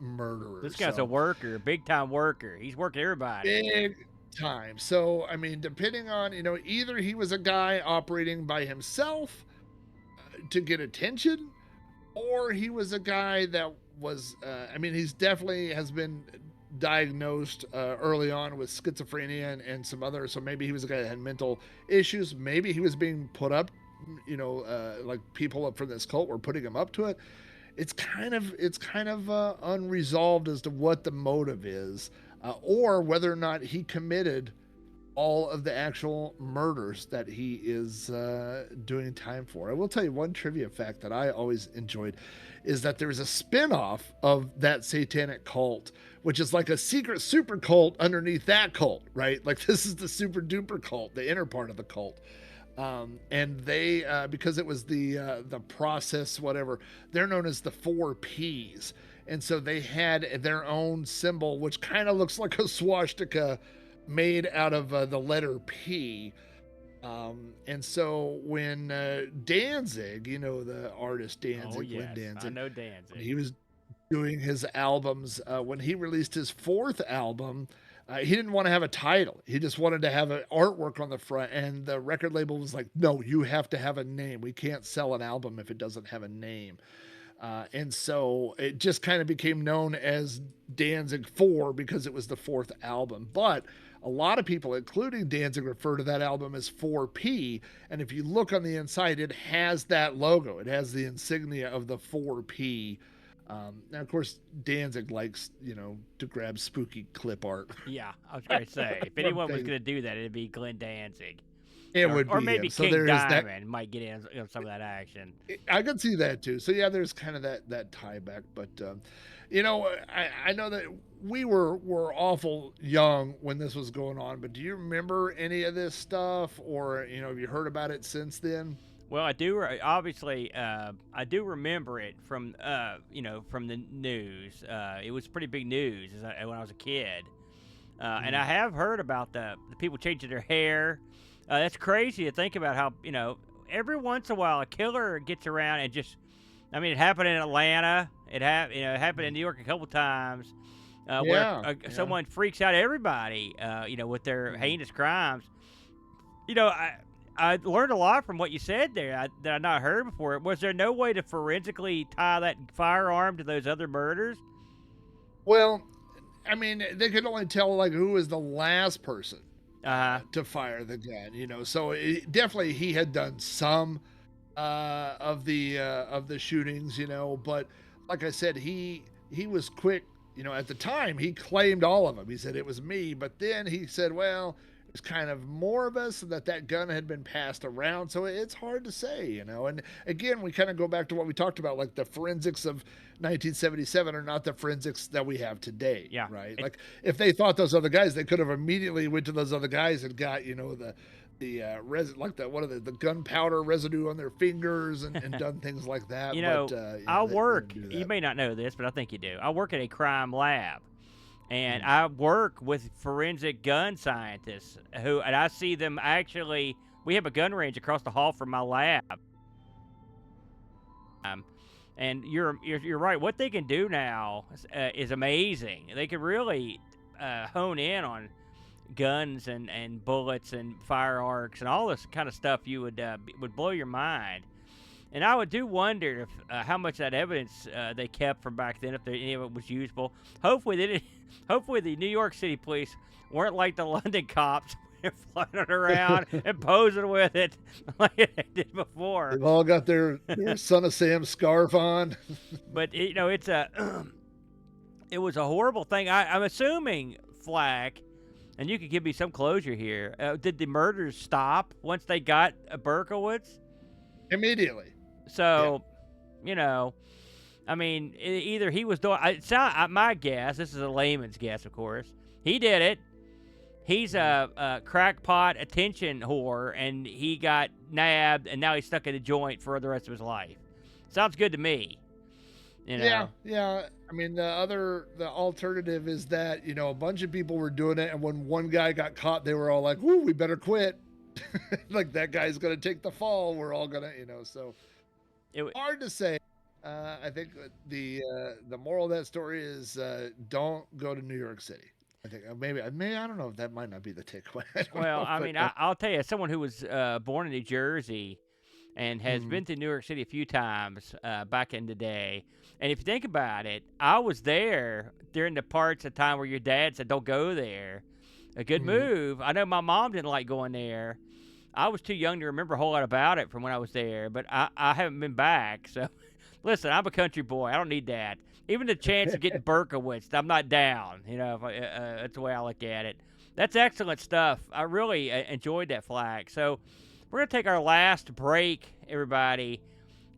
Speaker 4: murderer.
Speaker 3: This guy's a worker, big time worker. He's working everybody.
Speaker 4: Big time. So, I mean, depending on, either he was a guy operating by himself to get attention, or he was a guy that was, he's definitely has been diagnosed early on with schizophrenia and some other, so maybe he was a guy that had mental issues. Maybe he was being put up, like people up from this cult were putting him up to it. It's kind of unresolved as to what the motive is, or whether or not he committed all of the actual murders that he is doing time for. I will tell you one trivia fact that I always enjoyed is that there's a spin-off of that satanic cult, which is like a secret super cult underneath that cult, right? Like this is the super duper cult, the inner part of the cult. And they, because it was the process, whatever, they're known as the 4 Ps. And so they had their own symbol, which kind of looks like a swastika made out of the letter P. And so when Danzig, the artist Danzig, Glenn Danzig,
Speaker 3: I know Danzig.
Speaker 4: He was doing his albums. When he released his 4th album, he didn't want to have a title. He just wanted to have an artwork on the front. And the record label was like, no, you have to have a name. We can't sell an album if it doesn't have a name. And so it just kind of became known as Danzig 4 because it was the 4th album. But a lot of people, including Danzig, refer to that album as 4P. And if you look on the inside, it has that logo. It has the insignia of the 4P. Now, of course, Danzig likes, to grab spooky clip art.
Speaker 3: Yeah, I was going to say, if anyone was going to do that, it'd be Glenn Danzig.
Speaker 4: It would be
Speaker 3: or maybe
Speaker 4: him. So
Speaker 3: King
Speaker 4: there is
Speaker 3: Diamond might get in some of that action.
Speaker 4: I could see that too. So yeah, there's kind of that tie back. But I know that we were awful young when this was going on. But do you remember any of this stuff, or have you heard about it since then?
Speaker 3: Well, I do. Obviously, I do remember it from from the news. It was pretty big news when I was a kid, and I have heard about the people changing their hair. That's crazy to think about how, every once in a while a killer gets around and just, it happened in Atlanta. It happened in New York a couple times where someone freaks out everybody, with their heinous crimes. I learned a lot from what you said there that I'd not heard before. Was there no way to forensically tie that firearm to those other murders?
Speaker 4: Well, they could only tell who was the last person to fire the gun, so definitely he had done some of the shootings, but like I said, he was quick, at the time he claimed all of them. He said it was me, but then he said, well, it was kind of more of us that gun had been passed around. So it's hard to say, and again, we kind of go back to what we talked about, like the forensics of 1977 are not the forensics that we have today.
Speaker 3: Yeah.
Speaker 4: Right. Like if they thought those other guys, they could have immediately went to those other guys and got, the gunpowder residue on their fingers and done things like that.
Speaker 3: I work, you may not know this, but I think you do. I work at a crime lab. And I work with forensic gun scientists and I see them actually. We have a gun range across the hall from my lab. And you're right. What they can do now is amazing. They can really hone in on guns and bullets and fire arcs and all this kind of stuff. You would blow your mind. And I would do wonder if how much that evidence they kept from back then, if any of it was usable. Hopefully they didn't. Hopefully the New York City police weren't like the London cops, flying around and posing with it like they did before.
Speaker 4: They've all got their Son of Sam scarf on.
Speaker 3: But it was a horrible thing. I'm assuming, Flack, and you could give me some closure here. Did the murders stop once they got Berkowitz?
Speaker 4: Immediately.
Speaker 3: So, I mean, either he was doing. My guess. This is a layman's guess, of course. He did it. He's a crackpot attention whore, and he got nabbed, and now he's stuck in a joint for the rest of his life. Sounds good to me.
Speaker 4: Yeah. I mean, the alternative is that a bunch of people were doing it, and when one guy got caught, they were all like, "Ooh, we better quit." Like that guy's gonna take the fall. We're all gonna, So hard to say. I think the moral of that story is don't go to New York City. I think maybe I don't know if that might not be the takeaway.
Speaker 3: I'll tell you, as someone who was born in New Jersey and has been to New York City a few times back in the day, and if you think about it, I was there during the parts of time where your dad said don't go there. A good move. I know my mom didn't like going there. I was too young to remember a whole lot about it from when I was there, but I haven't been back, so. Listen, I'm a country boy. I don't need that. Even the chance of getting Berkowitz, I'm not down. That's the way I look at it. That's excellent stuff. I really enjoyed that, Flag. So we're going to take our last break, everybody.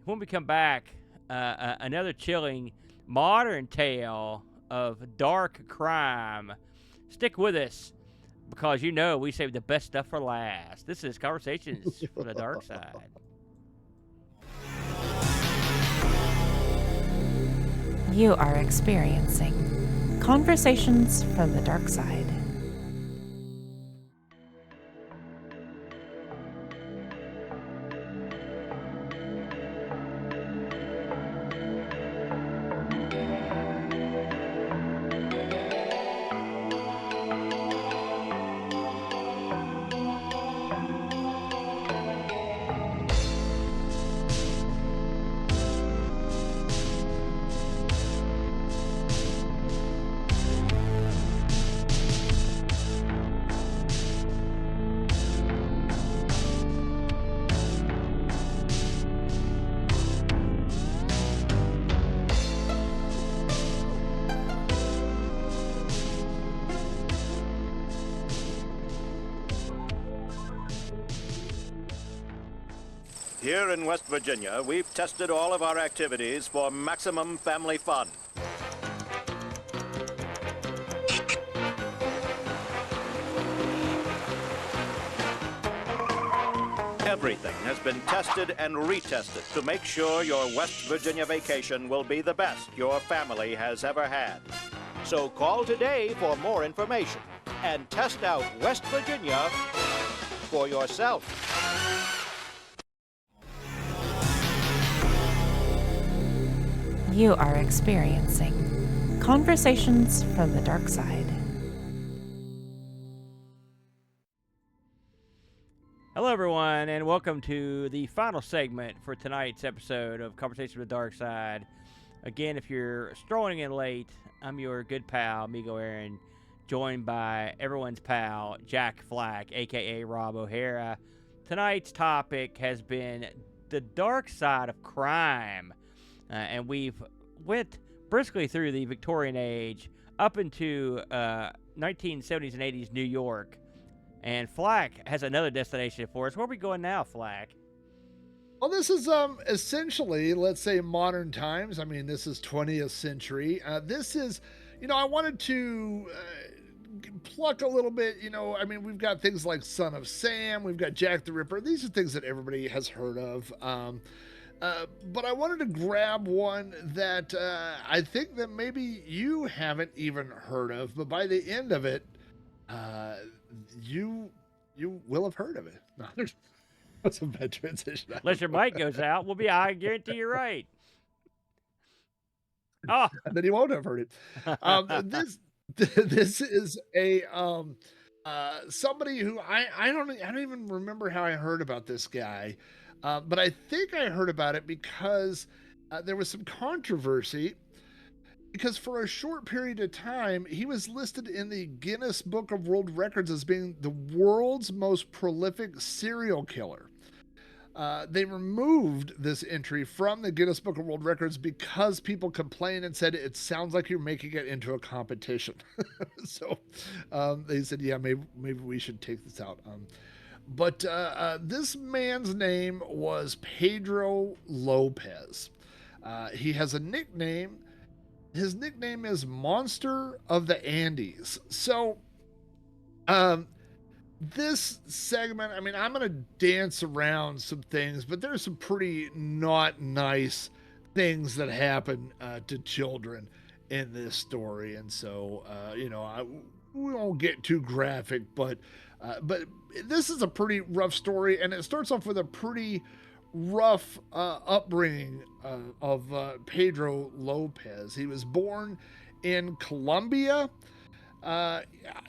Speaker 3: When we come back, another chilling modern tale of dark crime. Stick with us because we save the best stuff for last. This is Conversations from the Dark Side.
Speaker 2: You are experiencing Conversations from the Dark Side.
Speaker 12: Here in West Virginia, we've tested all of our activities for maximum family fun. Everything has been tested and retested to make sure your West Virginia vacation will be the best your family has ever had. So call today for more information and test out West Virginia for yourself.
Speaker 2: You are experiencing Conversations from the Dark Side.
Speaker 3: Hello, everyone, and welcome to the final segment for tonight's episode of Conversations with the Dark Side. Again, if you're strolling in late, I'm your good pal, Amigo Aaron, joined by everyone's pal, Jack Flack, a.k.a. Rob O'Hara. Tonight's topic has been the dark side of crime. And we've went briskly through the Victorian age up into 1970s and 80s New York. And Flack has another destination for us. Where are we going now, Flack?
Speaker 4: Well, this is essentially, let's say, modern times. I mean, this is 20th century. This is, I wanted to pluck a little bit, I mean, we've got things like Son of Sam. We've got Jack the Ripper. These are things that everybody has heard of. But I wanted to grab one that I think that maybe you haven't even heard of, but by the end of it, you will have heard of it. No, that's a bad transition.
Speaker 3: Unless your mic goes out, I guarantee you're right. Oh,
Speaker 4: And then you won't have heard it. This is a somebody who I don't even remember how I heard about this guy, but I think I heard about it because there was some controversy. Because for a short period of time, he was listed in the Guinness Book of World Records as being the world's most prolific serial killer. They removed this entry from the Guinness Book of World Records because people complained and said it sounds like you're making it into a competition. So they said, yeah, maybe we should take this out. But this man's name was Pedro Lopez. He has a nickname. His nickname is Monster of the Andes. So, this segment, I mean, I'm going to dance around some things, but there's some pretty not nice things that happen to children in this story. And so, we won't get too graphic, but this is a pretty rough story, and it starts off with a pretty rough upbringing of Pedro Lopez. He was born in Colombia.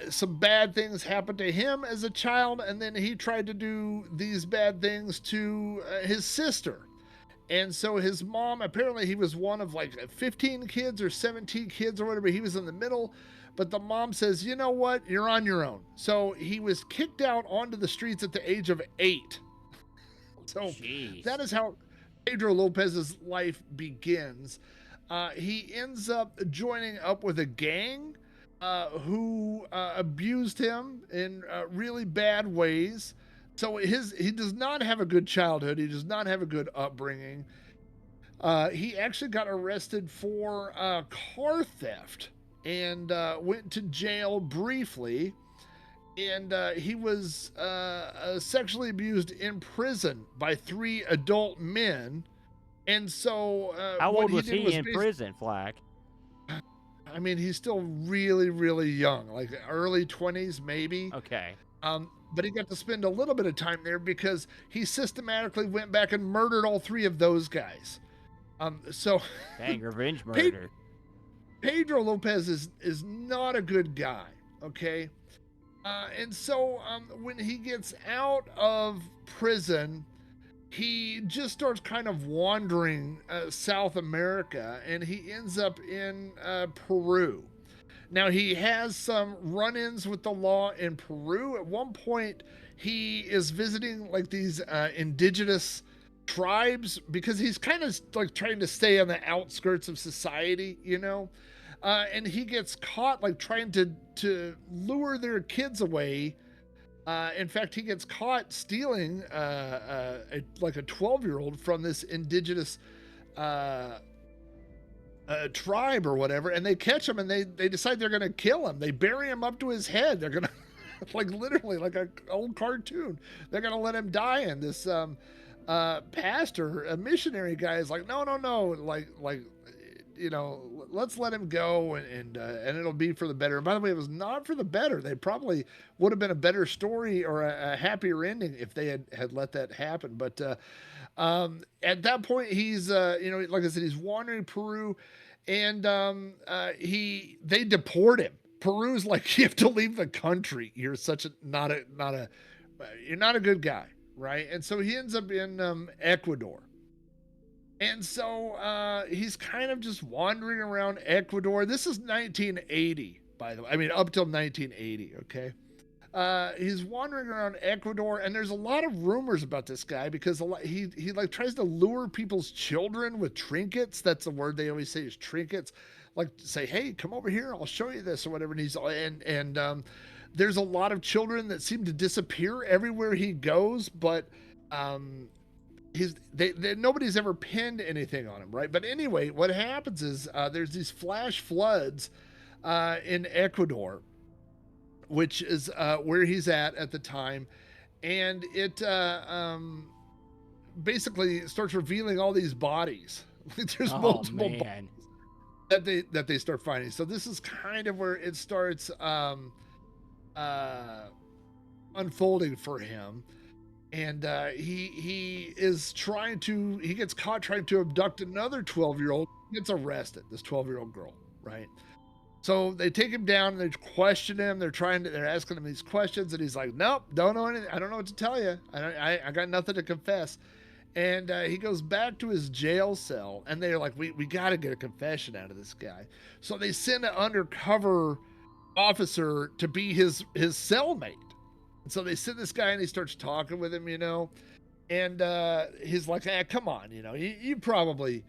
Speaker 4: Some bad things happened to him as a child, and then he tried to do these bad things to his sister. And so his mom, apparently he was one of like 15 kids or 17 kids or whatever. He was in the middle, but the mom says, you know what, you're on your own. So he was kicked out onto the streets at the age of 8. So
Speaker 3: Jeez.
Speaker 4: That is how Pedro Lopez's life begins. He ends up joining up with a gang who abused him in really bad ways. So he does not have a good childhood. He does not have a good upbringing. He actually got arrested for car theft and went to jail briefly. And he was sexually abused in prison by 3 adult men. And so
Speaker 3: how old was he in prison, Flack?
Speaker 4: I mean, he's still really, really young, like early 20s, maybe.
Speaker 3: Okay.
Speaker 4: But he got to spend a little bit of time there because he systematically went back and murdered all 3 of those guys. So
Speaker 3: dang, revenge murder.
Speaker 4: Pedro Lopez is not a good guy, okay? And so when he gets out of prison, he just starts kind of wandering South America, and he ends up in Peru. Now, he has some run-ins with the law in Peru. At one point, he is visiting like these indigenous tribes because he's kind of like trying to stay on the outskirts of society, you know? And he gets caught like trying to lure their kids away. In fact, he gets caught stealing like a 12-year-old from this indigenous tribe or whatever, and they catch him and they decide they're going to kill him. They bury him up to his head. They're going to, like literally like an old cartoon, they're going to let him die. And this pastor, a missionary guy, is like, no, like, you know, let's let him go and it'll be for the better. And by the way, it was not for the better. They probably would have been a better story or a happier ending if they had let that happen. But at that point, he's like I said, he's wandering Peru, and they deport him. Peru's like, you have to leave the country. You're you're not a good guy, right? And so he ends up in Ecuador. And so he's kind of just wandering around Ecuador. This is 1980, by the way. I mean, up till 1980, okay? He's wandering around Ecuador, and there's a lot of rumors about this guy because he like tries to lure people's children with trinkets. That's the word they always say is trinkets. Like say, hey, come over here, I'll show you this or whatever. And there's a lot of children that seem to disappear everywhere he goes, but nobody's ever pinned anything on him, right? But anyway, what happens is there's these flash floods in Ecuador, which is where he's at the time, and it basically starts revealing all these bodies. There's multiple bodies that they start finding. So this is kind of where it starts unfolding for him. And he gets caught trying to abduct another 12-year-old. Gets arrested, this 12-year-old girl, right? So they take him down and they question him. They're asking him these questions, and he's like, nope, don't know anything. I don't know what to tell you. I got nothing to confess. And he goes back to his jail cell, and they're like, we got to get a confession out of this guy. So they send an undercover officer to be his cellmate. And so they send this guy, and he starts talking with him, and he's like, come on, you probably,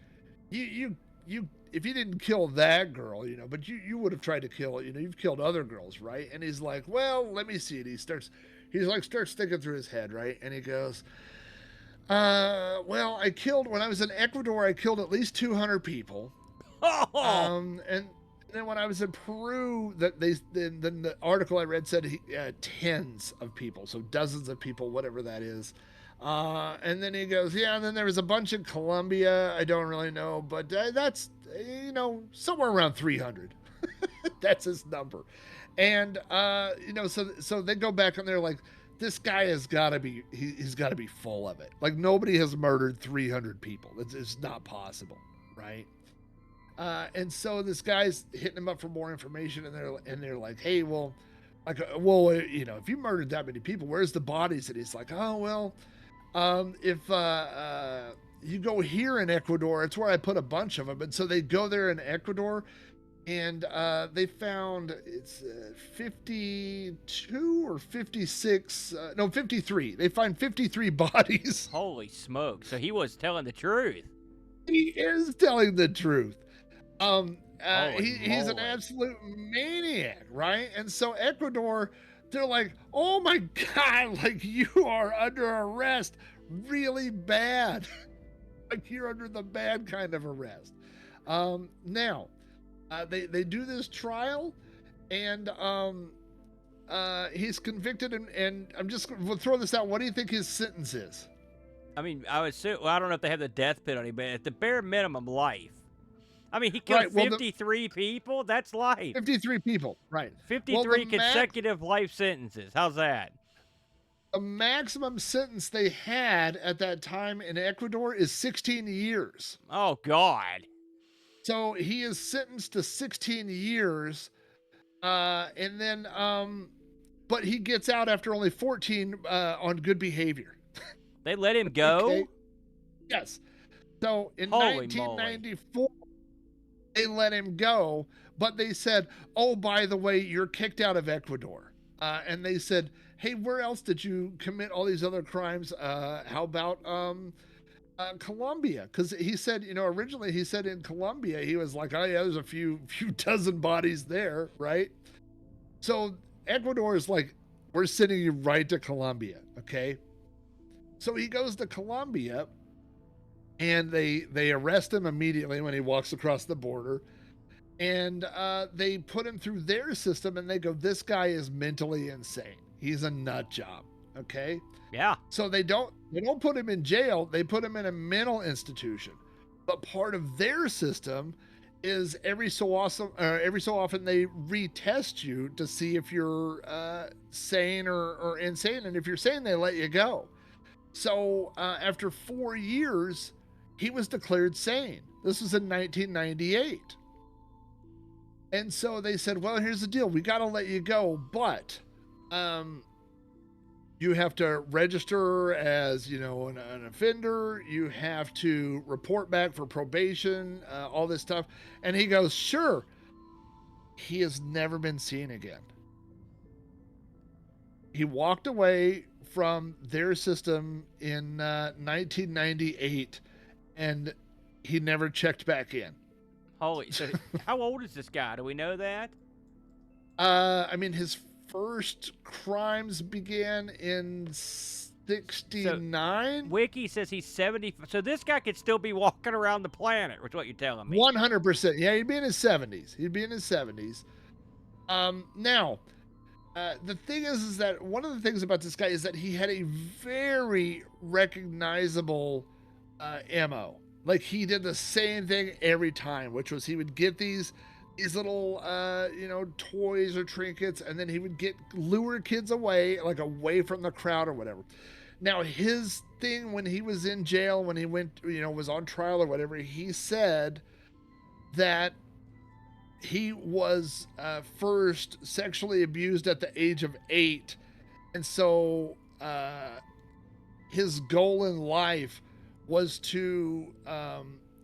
Speaker 4: you if you didn't kill that girl, but you would have tried to kill, you've killed other girls, right? And he's like, well, let me see it. He starts thinking through his head, right? And he goes, well, when I was in Ecuador, I killed at least 200 people. And then when I was in Peru, then the article I read said tens of people, so dozens of people, whatever that is. And then he goes, and then there was a bunch in Colombia. I don't really know, but that's, somewhere around 300. That's his number. And, so they go back and they're like, this guy has got to be, he's got to be full of it. Like, nobody has murdered 300 people. It's not possible, right? And so this guy's hitting him up for more information, and they're like, hey, if you murdered that many people, where's the bodies? And he's like, oh, well, if you go here in Ecuador, it's where I put a bunch of them. And so they go there in Ecuador, and they found 52 or 56, 53. They find 53 bodies.
Speaker 3: Holy smoke. So he was telling the truth.
Speaker 4: He is telling the truth. He's an absolute maniac, right? And so Ecuador, they're like, oh my God, like, you are under arrest really bad. Like, you're under the bad kind of arrest. Now, they do this trial, and he's convicted, and we'll throw this out. What do you think his sentence is?
Speaker 3: I mean, I don't know if they have the death penalty, but at the bare minimum, life. I mean, he killed 53 people? That's life.
Speaker 4: 53 people, right.
Speaker 3: 53 consecutive life sentences. How's that?
Speaker 4: The maximum sentence they had at that time in Ecuador is 16 years.
Speaker 3: Oh, God.
Speaker 4: So he is sentenced to 16 years, and then, but he gets out after only 14 on good behavior.
Speaker 3: They let him go?
Speaker 4: Okay. Yes. So in 1994, they let him go, but they said, oh, by the way, you're kicked out of Ecuador. And they said, hey, where else did you commit all these other crimes? How about Colombia? Because he said, originally he said in Colombia, he was like, oh yeah, there's a few dozen bodies there, right? So Ecuador is like, we're sending you right to Colombia, okay? So he goes to Colombia, and they arrest him immediately when he walks across the border, and they put him through their system, and they go, this guy is mentally insane. He's a nut job, okay?
Speaker 3: Yeah.
Speaker 4: So they don't put him in jail. They put him in a mental institution. But part of their system is every so often they retest you to see if you're sane or insane, and if you're sane, they let you go. So after 4 years, he was declared sane. This was in 1998. And so they said, well, here's the deal. We got to let you go, but you have to register as, an offender. You have to report back for probation, all this stuff. And he goes, sure. He has never been seen again. He walked away from their system in 1998, and he never checked back in.
Speaker 3: Holy, so how old is this guy? Do we know that?
Speaker 4: I mean, his first crimes began in 69.
Speaker 3: So, Wiki says he's 70. So this guy could still be walking around the planet, is what you're telling me.
Speaker 4: 100%. Yeah, he'd be in his 70s. Now, the thing is that one of the things about this guy is that he had a very recognizable MO. Like, he did the same thing every time, which was he would get these little, toys or trinkets, and then he would lure kids away, like away from the crowd or whatever. Now, his thing when he was in jail, when he went, was on trial or whatever, he said that he was first sexually abused at the age of 8. And so his goal in life was to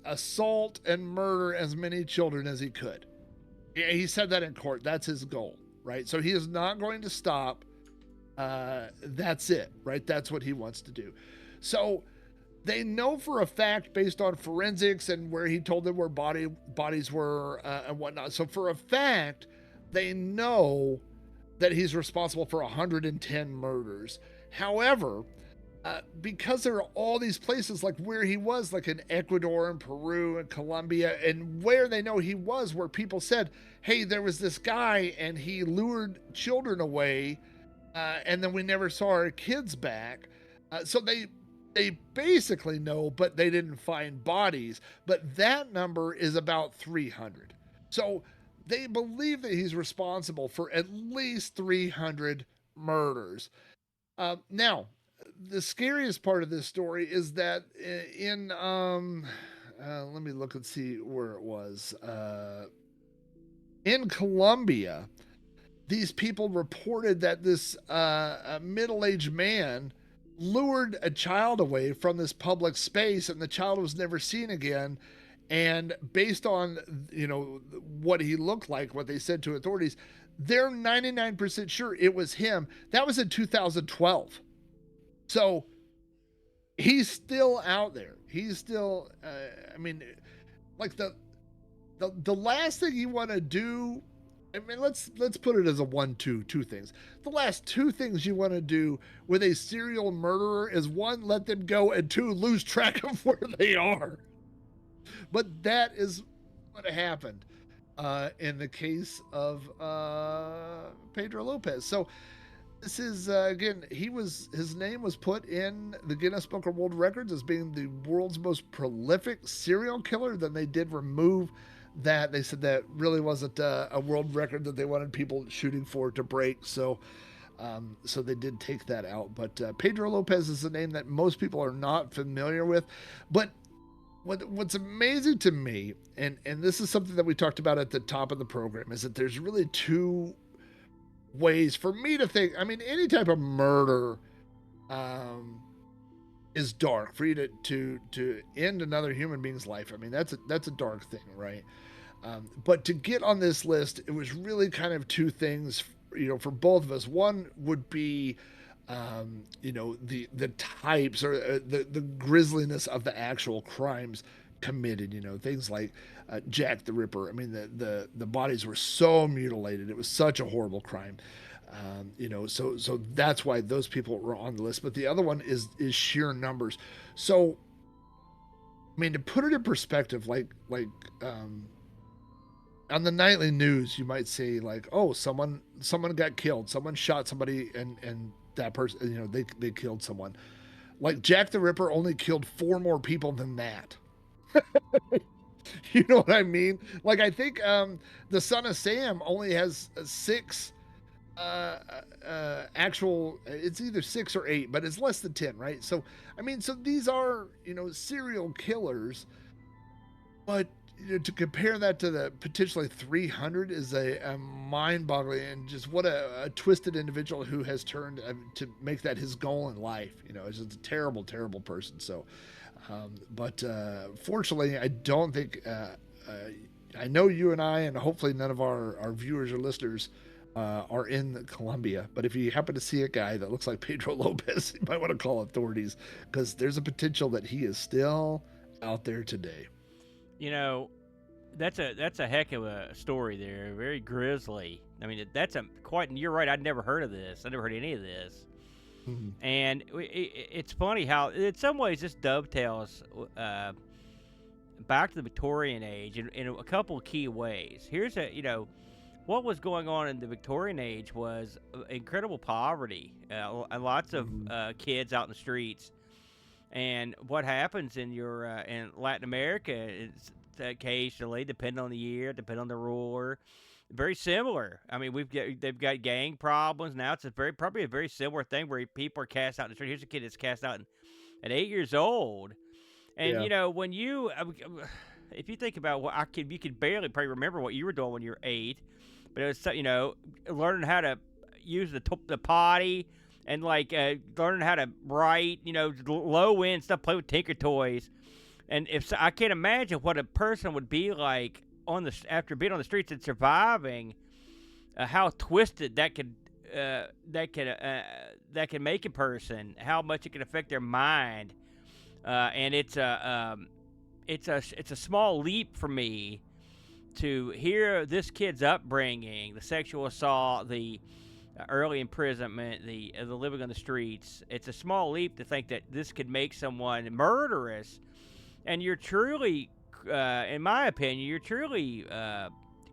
Speaker 4: assault and murder as many children as he could. He said that in court. That's his goal, right? So he is not going to stop. That's it, right? That's what he wants to do. So they know for a fact, based on forensics and where he told them where bodies were and whatnot. So for a fact, they know that he's responsible for 110 murders. However, because there are all these places like where he was, like in Ecuador and Peru and Colombia, and where they know he was, where people said, hey, there was this guy and he lured children away, and then we never saw our kids back. So they basically know, but they didn't find bodies. But that number is about 300. So they believe that he's responsible for at least 300 murders. Now, the scariest part of this story is that in, let me look and see where it was. In Colombia, these people reported that this middle-aged man lured a child away from this public space, and the child was never seen again. And based on, what he looked like, what they said to authorities, they're 99% sure it was him. That was in 2012. So he's still out there. He's still, like the last thing you want to do, let's put it as a two things. The last two things you want to do with a serial murderer is, one, let them go, and two, lose track of where they are. But that is what happened in the case of Pedro Lopez. So this is, again, his name was put in the Guinness Book of World Records as being the world's most prolific serial killer. Then they did remove that. They said that really wasn't a world record that they wanted people shooting for to break. So they did take that out. But Pedro Lopez is a name that most people are not familiar with. But what's amazing to me, and this is something that we talked about at the top of the program, is that there's really two ways for me to think. Any type of murder is dark. For you to end another human being's life, that's a dark thing, right? But to get on this list, it was really kind of two things, for both of us. One would be the types or the grisliness of the actual crimes committed, things like Jack the Ripper. The bodies were so mutilated. It was such a horrible crime. So that's why those people were on the list. But the other one is sheer numbers. So, to put it in perspective, like on the nightly news, you might say like, oh, someone got killed. Someone shot somebody and that person, they killed someone. Like Jack the Ripper only killed 4 more people than that. You know what I mean? Like, I think the Son of Sam only has 6 actual, it's either 6 or 8, but it's less than 10, right? So, so these are, serial killers, but to compare that to the potentially 300 is a mind-boggling, and just what a twisted individual who has turned to make that his goal in life. It's just a terrible, terrible person. So, but fortunately, I don't think, I know you and I, and hopefully none of our viewers or listeners are in Colombia. But if you happen to see a guy that looks like Pedro Lopez, you might want to call authorities, because there's a potential that he is still out there today.
Speaker 3: That's a heck of a story there. Very grisly. That's you're right. I'd never heard of this. I never heard any of this. Mm-hmm. And it's funny how, in some ways, this dovetails back to the Victorian age in a couple of key ways. Here's what was going on in the Victorian age was incredible poverty, and lots of kids out in the streets. And what happens in in Latin America is occasionally, depending on the year, depending on the ruler, very similar. I mean, they've got gang problems now. It's probably a very similar thing where people are cast out in the street. Here's a kid that's cast out at 8 years old, and you know, when you if you think about you could barely probably remember what you were doing when you were 8, but it was, you know, learning how to use the potty and like learning how to write, you know, low end stuff, play with Tinker Toys, and I can't imagine what a person would be like after being on the streets and surviving, how twisted that could make a person, how much it can affect their mind, and it's a small leap for me to hear this kid's upbringing, the sexual assault, the early imprisonment, the living on the streets. It's a small leap to think that this could make someone murderous, and you're truly, in my opinion, you're truly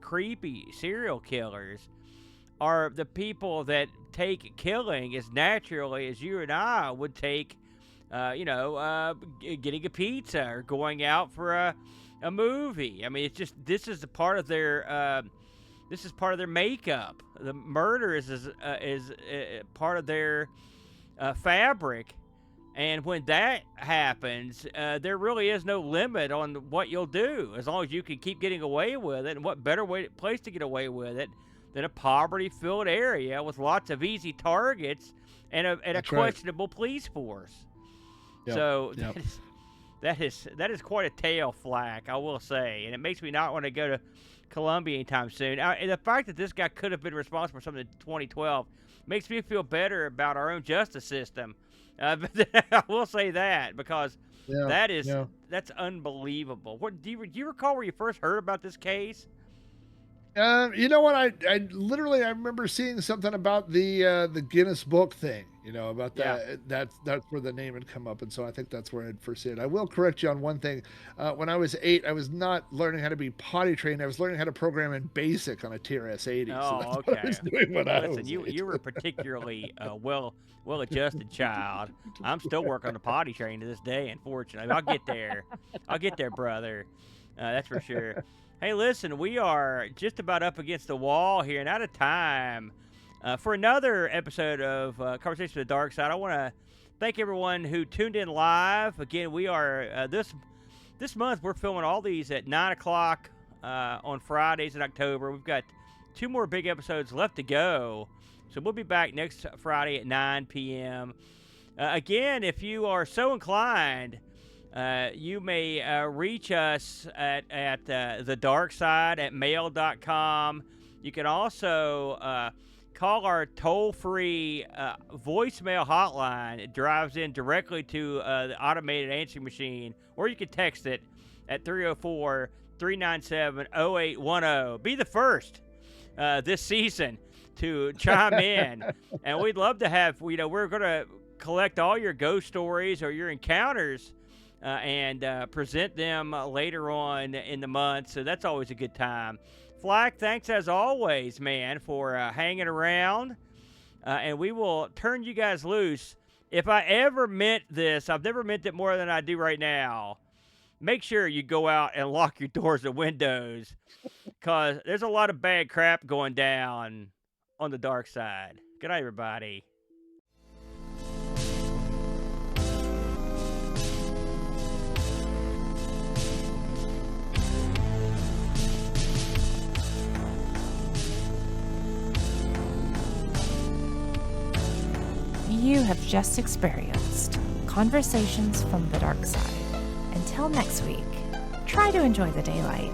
Speaker 3: creepy serial killers are the people that take killing as naturally as you and I would take, getting a pizza or going out for a movie. I mean, it's just, this is a part of their makeup. The murder is part of their fabric. And when that happens, there really is no limit on what you'll do, as long as you can keep getting away with it. And what better place to get away with it than a poverty-filled area with lots of easy targets and a questionable police force? Yep. So that is quite a tale, Flack, I will say, and it makes me not want to go to Colombia anytime soon. And the fact that this guy could have been responsible for something in 2012 makes me feel better about our own justice system. I will say that, because that's unbelievable. What do you recall where you first heard about this case?
Speaker 4: You know what? I literally remember seeing something about the Guinness Book thing. You know, about that. Yeah. That's where the name had come up, and so I think that's where I'd first see it. I will correct you on one thing. When I was 8, I was not learning how to be potty trained. I was learning how to program in BASIC on a TRS-80.
Speaker 3: Oh,
Speaker 4: so that's
Speaker 3: okay.
Speaker 4: What I was doing when I was
Speaker 3: you were a particularly well-adjusted child. I'm still working on the potty train to this day, unfortunately. I'll get there, brother. That's for sure. Hey, listen, we are just about up against the wall here and out of time. For another episode of Conversation with the Darkside, I want to thank everyone who tuned in live. Again, we are, this month, we're filming all these at 9 o'clock on Fridays in October. We've got 2 more big episodes left to go. So we'll be back next Friday at 9 p.m. Again, if you are so inclined, you may reach us at thedarkside@mail.com. You can also call our toll-free voicemail hotline. It drives in directly to the automated answering machine, or you can text it at 304-397-0810. Be the first this season to chime in, and we'd love to have, we're going to collect all your ghost stories or your encounters and present them later on in the month, so that's always a good time. Flack, thanks as always, man, for hanging around, and we will turn you guys loose. If I ever meant this, I've never meant it more than I do right now. Make sure you go out and lock your doors and windows, because there's a lot of bad crap going down on the dark side. Good night, everybody.
Speaker 2: You have just experienced Conversations from the Dark Side. Until next week, try to enjoy the daylight.